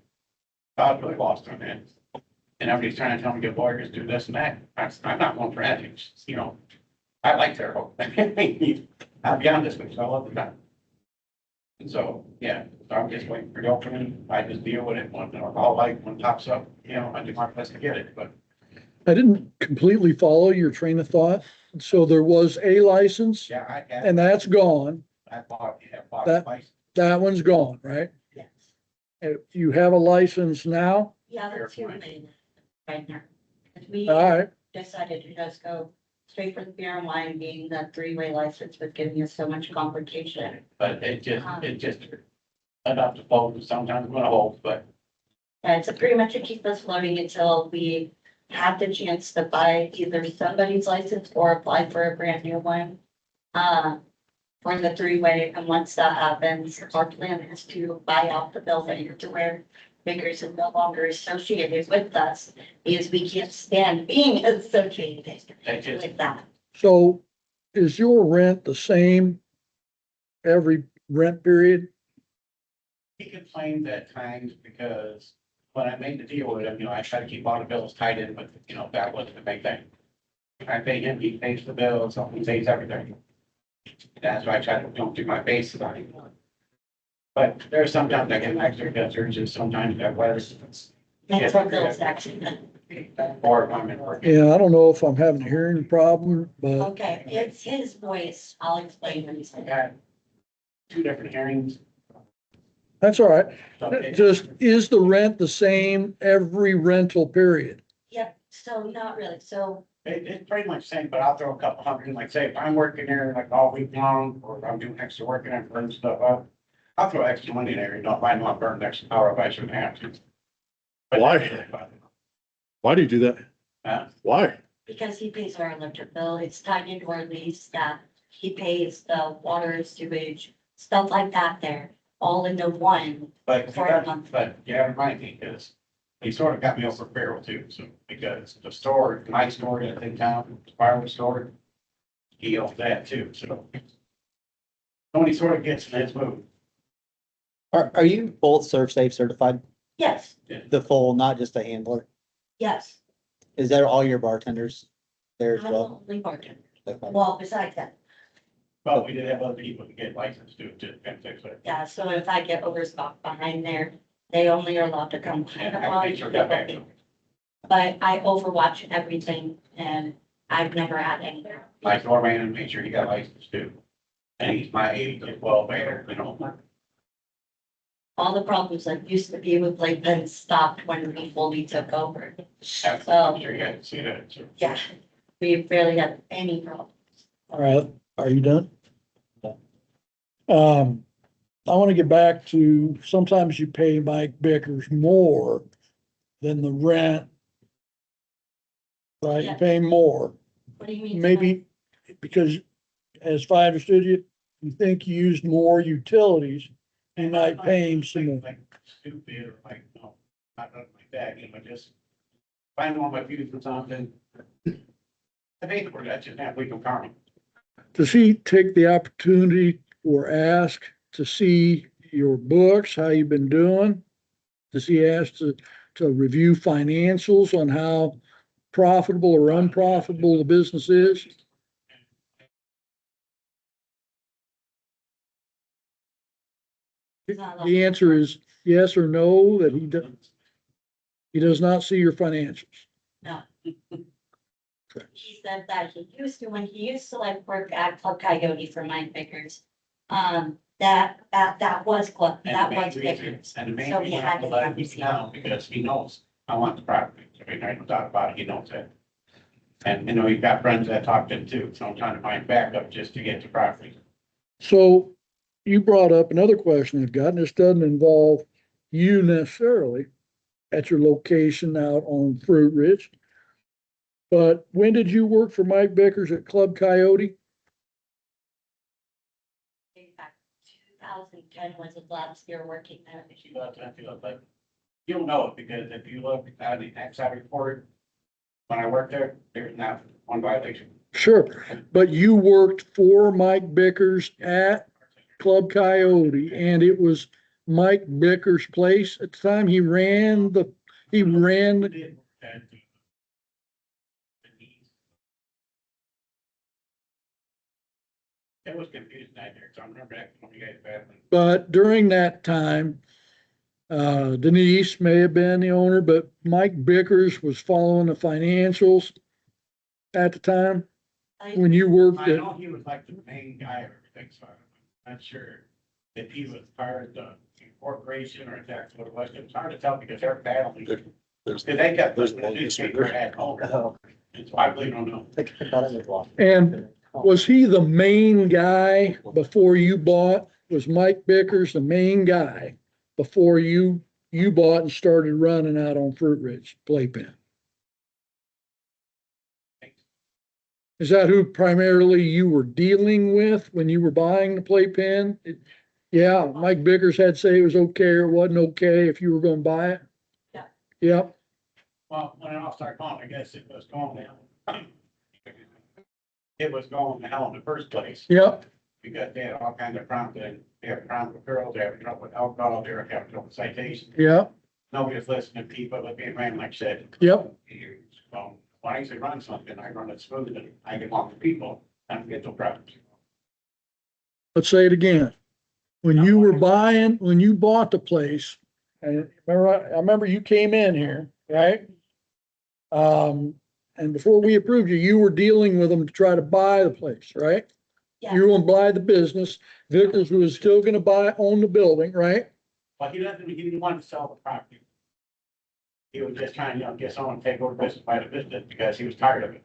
[SPEAKER 8] I was really lost on that. And everybody's trying to tell me, get lawyers, do this and that. I'm not one for ethics, you know. I like their hope. I'll be honest with you, I love the guy. And so, yeah, so I'm just waiting for the opening. I just deal with it when, all like, when it pops up, you know, I do my best to get it, but.
[SPEAKER 4] I didn't completely follow your train of thought. So there was a license
[SPEAKER 8] Yeah, I had.
[SPEAKER 4] and that's gone.
[SPEAKER 8] I bought a
[SPEAKER 4] That-
[SPEAKER 8] license.
[SPEAKER 4] That one's gone, right?
[SPEAKER 7] Yes.
[SPEAKER 4] If you have a license now,
[SPEAKER 7] Yeah, that's your main right now. 'Cause we
[SPEAKER 4] all right,
[SPEAKER 7] decided to just go straight for the beer and wine, being that three-way license was giving us so much complication.
[SPEAKER 8] But it just enough to fold, sometimes I'm gonna hold, but
[SPEAKER 7] And it's pretty much to keep us floating until we have the chance to buy either somebody's license or apply for a brand new one. For the three-way, and once that happens, our plan is to buy out the building to where Vickers is no longer associated with us, because we can't stand being associated
[SPEAKER 8] they just,
[SPEAKER 7] with that.
[SPEAKER 4] so is your rent the same every rent period?
[SPEAKER 8] he complained at times because when I made the deal with him, you know, I try to keep all the bills tied in, but, you know, that wasn't the big thing. I pay him, he pays the bills, so he pays everything. That's why I try to don't do my base on it. But there's sometimes I get extra bills, or just sometimes that was.
[SPEAKER 7] That's what Bill's actually.
[SPEAKER 8] Or if I'm in work.
[SPEAKER 4] Yeah, I don't know if I'm having a hearing problem, but
[SPEAKER 7] Okay, it's his voice. I'll explain when he's.
[SPEAKER 8] I got 2 different hearings.
[SPEAKER 4] that's all right.
[SPEAKER 8] So
[SPEAKER 4] Just, is the rent the same every rental period?
[SPEAKER 7] Yep, so not really. So
[SPEAKER 8] it's pretty much the same, but I'll throw a couple hundred, in. Like say, if I'm working here like all week long, or if I'm doing extra work and I burn stuff up, I'll throw extra money in there, you know, if I'm not burning extra power, if I shouldn't have to. But
[SPEAKER 1] Why?
[SPEAKER 8] that's really fun.
[SPEAKER 1] Why do you do that?
[SPEAKER 8] Uh,
[SPEAKER 1] Why?
[SPEAKER 7] because he pays our electric bill, it's tied into our lease that he pays the water, sewage, stuff like that there, all into one.
[SPEAKER 8] But,
[SPEAKER 7] For a month.
[SPEAKER 8] but you have to remind me, because he sort of got me over barrel too, so, because the store, my store that's in town, the firewood store, he owns that too, so. When he sort of gets in his mood,
[SPEAKER 5] Are you both serve safe certified?
[SPEAKER 7] Yes,
[SPEAKER 5] The full, not just a handler?
[SPEAKER 7] yes.
[SPEAKER 5] Is that all your bartenders there as
[SPEAKER 7] I'm the
[SPEAKER 5] well?
[SPEAKER 7] only bartender.
[SPEAKER 5] Okay.
[SPEAKER 7] Well, besides that,
[SPEAKER 8] but we did have other people to get licensed to fix it.
[SPEAKER 7] yeah, so if I get overstocked behind there, they only are allowed to come.
[SPEAKER 8] And I make sure that back.
[SPEAKER 7] But I overwatch everything and I've never had any.
[SPEAKER 8] My doorman and make sure he got licensed too. And he's my age as well, better, you know.
[SPEAKER 7] All the problems that used to be with playpens stopped when we fully took over.
[SPEAKER 8] I'm sure you guys see that, so.
[SPEAKER 7] Yeah, we barely had any problem.
[SPEAKER 4] All right, are you done? I want to get back to, sometimes you pay Mike Bickers more than the rent. Right, you
[SPEAKER 7] Yeah.
[SPEAKER 4] pay more,
[SPEAKER 7] What do you mean?
[SPEAKER 4] maybe because as if I understood you, you think you used more utilities, you might pay him some more.
[SPEAKER 8] Like stupid or like, no, not nothing like that, you know, just find one of my views or something. I think for that, just have legal counting.
[SPEAKER 4] Does he take the opportunity or ask to see your books, how you've been doing? Does he ask to review financials on how profitable or unprofitable the business is? The answer is yes or no, that he does not see your financials.
[SPEAKER 7] No. He said that he used to, when he used to like work at Club Coyote for Mike Vickers. That was Club, that was Vickers.
[SPEAKER 8] And the main
[SPEAKER 7] So he
[SPEAKER 8] reason
[SPEAKER 7] had
[SPEAKER 8] I
[SPEAKER 7] to
[SPEAKER 8] let
[SPEAKER 7] have
[SPEAKER 8] him
[SPEAKER 7] receipt.
[SPEAKER 8] down, because he knows I want the property, I mean, there's no doubt about it, he knows that. And, you know, he's got friends that talk to him too, so I'm trying to find backup just to get the property.
[SPEAKER 4] So you brought up another question I've got, and this doesn't involve you necessarily at your location out on Fruit Ridge. But when did you work for Mike Vickers at Club Coyote?
[SPEAKER 7] In fact, 2010 was his last year working there.
[SPEAKER 8] I feel like, you'll know it, because if you look at the Excel report, when I worked there, there's not one violation.
[SPEAKER 4] Sure, but you worked for Mike Vickers at Club Coyote, and it was Mike Vickers' place at the time. He ran.
[SPEAKER 8] It was confusing that year, so I remember that when you guys badly.
[SPEAKER 4] But during that time, Denise may have been the owner, but Mike Vickers was following the financials at the time when you worked
[SPEAKER 8] I
[SPEAKER 4] at.
[SPEAKER 8] know he was like the main guy of everything, so I'm not sure if he was part of the corporation or if that's what it was. It was hard to tell because they're battling. Because they kept listening to the newspaper at home.
[SPEAKER 5] Oh,
[SPEAKER 8] And so I really don't know.
[SPEAKER 5] I thought it was lost.
[SPEAKER 4] And was he the main guy before you bought? Was Mike Vickers the main guy before you bought and started running out on Fruit Ridge Playpen? Is that who primarily you were dealing with when you were buying the playpen? Yeah, Mike Vickers had to say it was okay or wasn't okay if you were gonna buy it?
[SPEAKER 7] Yeah.
[SPEAKER 4] Yep,
[SPEAKER 8] Well, when it all started going, I guess it was going down. It was going to hell in the first place.
[SPEAKER 4] yep,
[SPEAKER 8] Because they had all kinds of problems. They had problems with girls, they had trouble with alcohol, they were having trouble with citations.
[SPEAKER 4] yep,
[SPEAKER 8] Nobody was listening to people, but being ran like I said.
[SPEAKER 4] yep.
[SPEAKER 8] When I say run something, I run it smooth and I get along with people and get no problems.
[SPEAKER 4] Let's say it again. When you bought the place, and I remember you came in here, right? And before we approved you, you were dealing with them to try to buy the place, right?
[SPEAKER 7] Yeah.
[SPEAKER 4] You were gonna buy the business. Vickers was still gonna own the building, right?
[SPEAKER 8] But he didn't want to sell the property. He was just trying, you know, get someone to take over business by the business because he was tired of it.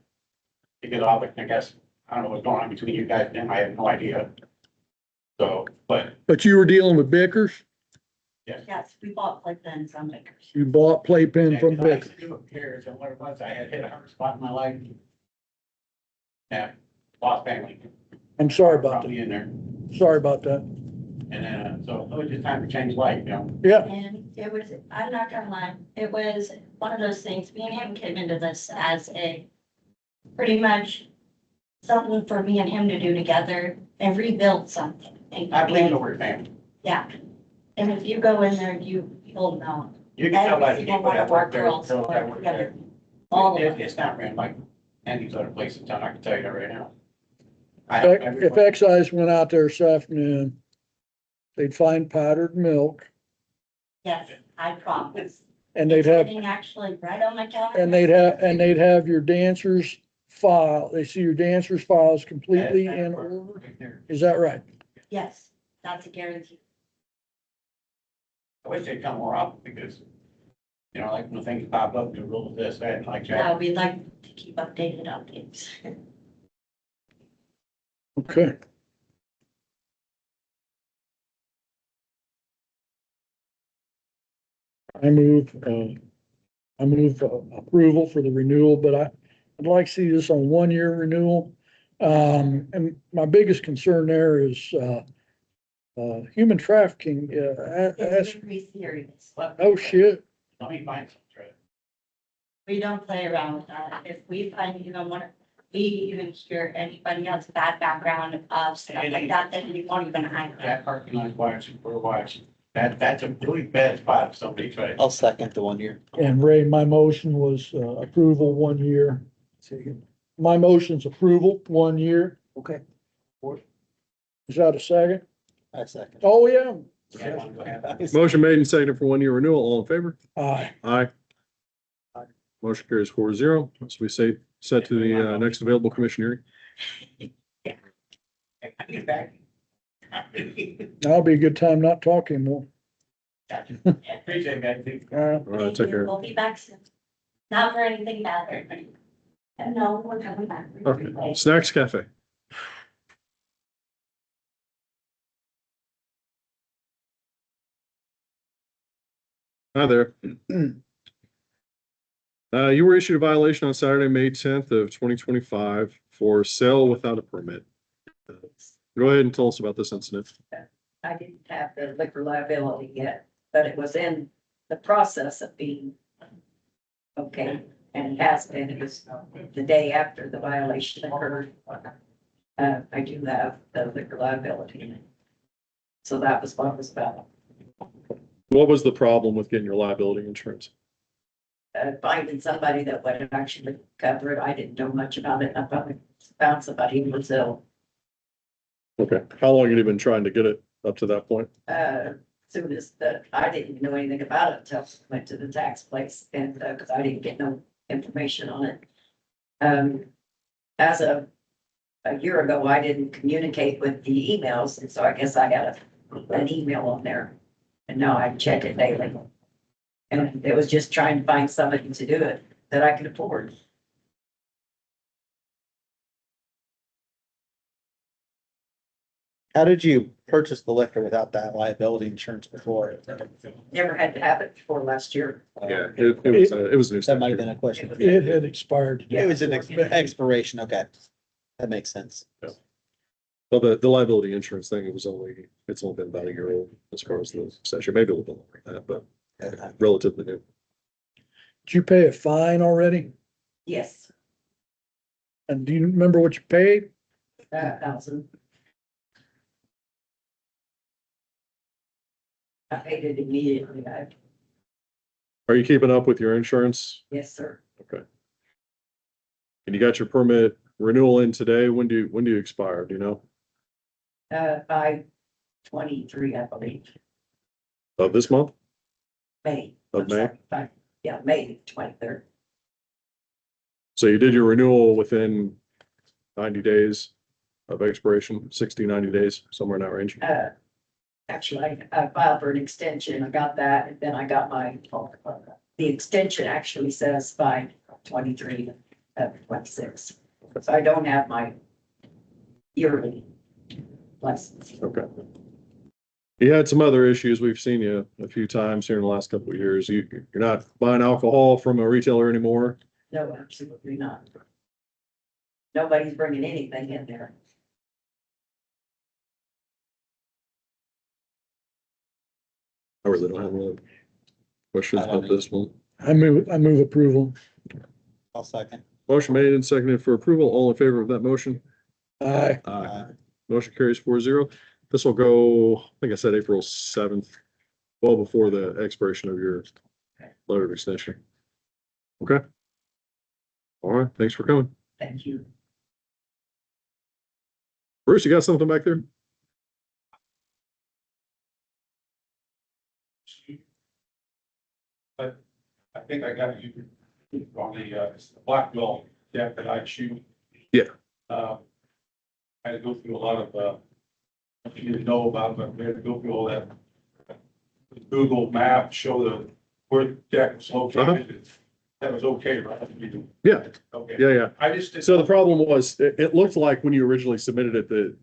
[SPEAKER 8] Because all the, I guess, I don't know what's going on between you guys and him, I have no idea. So, but
[SPEAKER 4] But you were dealing with Vickers.
[SPEAKER 7] Yes, we bought playpens from Vickers.
[SPEAKER 4] You bought playpen from
[SPEAKER 8] I used
[SPEAKER 4] Vickers.
[SPEAKER 8] to do repairs and what it was, I had hit a hard spot in my life. Yeah, lost family.
[SPEAKER 4] I'm sorry about
[SPEAKER 8] Probably in there.
[SPEAKER 4] that. Sorry about that.
[SPEAKER 8] And then, so it was just time to change life, you know?
[SPEAKER 4] Yeah,
[SPEAKER 7] And it was, I'm not gonna lie, it was one of those things, me and him came into this as a pretty much something for me and him to do together and rebuild something.
[SPEAKER 8] I believe in the word family.
[SPEAKER 7] Yeah. And if you go in there, you'll know.
[SPEAKER 8] You can tell by the
[SPEAKER 7] Every single
[SPEAKER 8] people
[SPEAKER 7] one
[SPEAKER 8] that
[SPEAKER 7] of our
[SPEAKER 8] work there,
[SPEAKER 7] girls
[SPEAKER 8] girls that
[SPEAKER 7] work
[SPEAKER 8] work there.
[SPEAKER 7] together. All of them.
[SPEAKER 8] It's not ran like any other place in town, I can tell you that right now.
[SPEAKER 4] if excise went out there this afternoon, they'd find powdered milk
[SPEAKER 7] Yes, I promise.
[SPEAKER 4] and they'd
[SPEAKER 7] It's
[SPEAKER 4] have,
[SPEAKER 7] sitting actually right on my counter.
[SPEAKER 4] and they'd have your dancers file, they see your dancer's file is completely in order.
[SPEAKER 8] Right there.
[SPEAKER 4] Is that right?
[SPEAKER 7] Yes, that's a guarantee.
[SPEAKER 8] I wish they'd come more often because, you know, like when things pop up, the rule of this, that, like
[SPEAKER 7] Yeah,
[SPEAKER 8] that.
[SPEAKER 7] we'd like to keep updated on things.
[SPEAKER 4] Okay. I move approval for the renewal, but I'd like to see this on 1-year renewal. And my biggest concern there is, human trafficking,
[SPEAKER 7] It's very serious.
[SPEAKER 4] oh shit.
[SPEAKER 8] Let me find some, Fred.
[SPEAKER 7] We don't play around with that. If we find even one, we even hear anybody has a bad background of stuff like that, then we won't even hire them.
[SPEAKER 8] That parking lot watching, we're watching. That's a really bad spot if somebody tried.
[SPEAKER 5] I'll second the 1 year.
[SPEAKER 4] And Ray, my motion was approval 1 year. My motion's approval 1 year.
[SPEAKER 6] Okay.
[SPEAKER 4] Is that a second?
[SPEAKER 5] I second.
[SPEAKER 4] Oh, yeah.
[SPEAKER 8] Yeah, wanna go ahead.
[SPEAKER 1] Motion made and seconded for 1-year renewal. All in favor?
[SPEAKER 4] Aye.
[SPEAKER 1] Aye. Motion carries 4-0. So we say, set to the next available commission hearing.
[SPEAKER 8] I get back.
[SPEAKER 4] That'll be a good time not talking more.
[SPEAKER 8] Gotcha. Appreciate that, too.
[SPEAKER 4] All right.
[SPEAKER 1] All right, take care.
[SPEAKER 7] We'll be back soon. Not for anything bad. And no, we're coming back.
[SPEAKER 1] Okay. Snacks Cafe. Hi there. You were issued a violation on Saturday, May 10th of 2025 for sale without a permit. Go ahead and tell us about this incident.
[SPEAKER 9] I didn't have the liquor liability yet, but it was in the process of being okay, and it has been. It was the day after the violation occurred. I do have the liquor liability. So that was what it was about.
[SPEAKER 1] What was the problem with getting your liability insurance?
[SPEAKER 9] Finding somebody that would actually cover it. I didn't know much about it. I probably found somebody who was ill.
[SPEAKER 1] Okay. How long had you been trying to get it up to that point?
[SPEAKER 9] Soon as that, I didn't even know anything about it until I went to the tax place, and because I didn't get no information on it. As of a year ago, I didn't communicate with the emails, and so I guess I got an email on there. And now I check it daily. And it was just trying to find somebody to do it that I could afford.
[SPEAKER 5] How did you purchase the liquor without that liability insurance before?
[SPEAKER 9] Never had to have it before last year.
[SPEAKER 1] It was new.
[SPEAKER 5] That might have been a question.
[SPEAKER 4] It had expired.
[SPEAKER 5] It was an expiration, okay. That makes sense.
[SPEAKER 1] Well, the liability insurance thing, it's only been about a year old as far as the statute, maybe a little bit longer than that, but relatively new.
[SPEAKER 4] Did you pay a fine already?
[SPEAKER 9] Yes,
[SPEAKER 4] And do you remember what you paid?
[SPEAKER 9] 1,000. I paid it immediately.
[SPEAKER 1] Are you keeping up with your insurance?
[SPEAKER 9] Yes, sir.
[SPEAKER 1] Okay. And you got your permit renewal in today? When do you expire? Do you know?
[SPEAKER 9] By 23, I believe,
[SPEAKER 1] Of this month?
[SPEAKER 9] May.
[SPEAKER 1] Of May?
[SPEAKER 9] Yeah, May 23rd.
[SPEAKER 1] So you did your renewal within 90 days of expiration, 60, 90 days, somewhere in that range?
[SPEAKER 9] Actually, I filed for an extension. I got that, and then I got the extension actually says by 23 of 26. So I don't have my yearly license.
[SPEAKER 1] Okay. You had some other issues. We've seen you a few times here in the last couple of years. You're not buying alcohol from a retailer anymore?
[SPEAKER 9] No, absolutely not. Nobody's bringing anything in there.
[SPEAKER 1] I really don't have any questions about this one.
[SPEAKER 4] I move approval.
[SPEAKER 5] I'll second.
[SPEAKER 1] Motion made and seconded for approval. All in favor of that motion?
[SPEAKER 4] Aye.
[SPEAKER 1] Motion carries 4-0. This will go, I think I said April 7th, well before the expiration of your letter of extension. Okay. All right, thanks for coming.
[SPEAKER 9] Thank you.
[SPEAKER 1] Bruce, you got something back there?
[SPEAKER 8] I think I got you on the Blackville
[SPEAKER 10] deck that I shoot.
[SPEAKER 1] Yeah.
[SPEAKER 10] I had to go through a lot of, if you didn't know about it, but we had to go through all that. Google map, show where the deck was located. That was okay, right?
[SPEAKER 1] Yeah,
[SPEAKER 10] Okay.
[SPEAKER 1] yeah.
[SPEAKER 10] I just didn't.
[SPEAKER 1] So the problem was, it looked like when you originally submitted it, that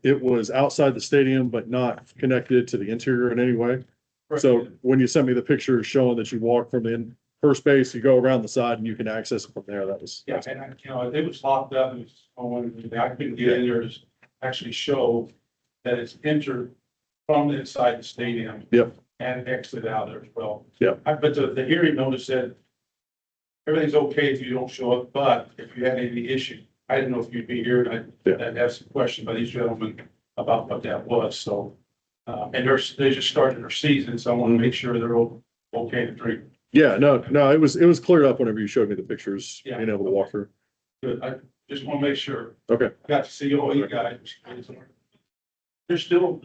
[SPEAKER 1] it was outside the stadium, but not connected to the interior in any way. So when you sent me the picture showing that you walk from the first base, you go around the side and you can access it from there, that was.
[SPEAKER 10] Yeah, and it was locked up, it was, I couldn't get in there to actually show that it's entered from inside the stadium.
[SPEAKER 1] Yep.
[SPEAKER 10] And exit out there as well.
[SPEAKER 1] Yep.
[SPEAKER 10] But the hearing notice said, everything's okay if you don't show up, but if you had any issue, I didn't know if you'd be here, and I'd ask a question by these gentlemen about what that was, so. And they just started their season, so I want to make sure they're okay to drink.
[SPEAKER 1] Yeah, no, it was cleared up whenever you showed me the pictures,
[SPEAKER 10] Yeah.
[SPEAKER 1] being able to walk through.
[SPEAKER 10] Good, I just want to make sure.
[SPEAKER 1] Okay.
[SPEAKER 10] Got to see all you guys. You're still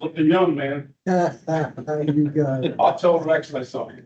[SPEAKER 10] looking young, man.
[SPEAKER 6] You got it.
[SPEAKER 10] I'll tell Rex I saw you.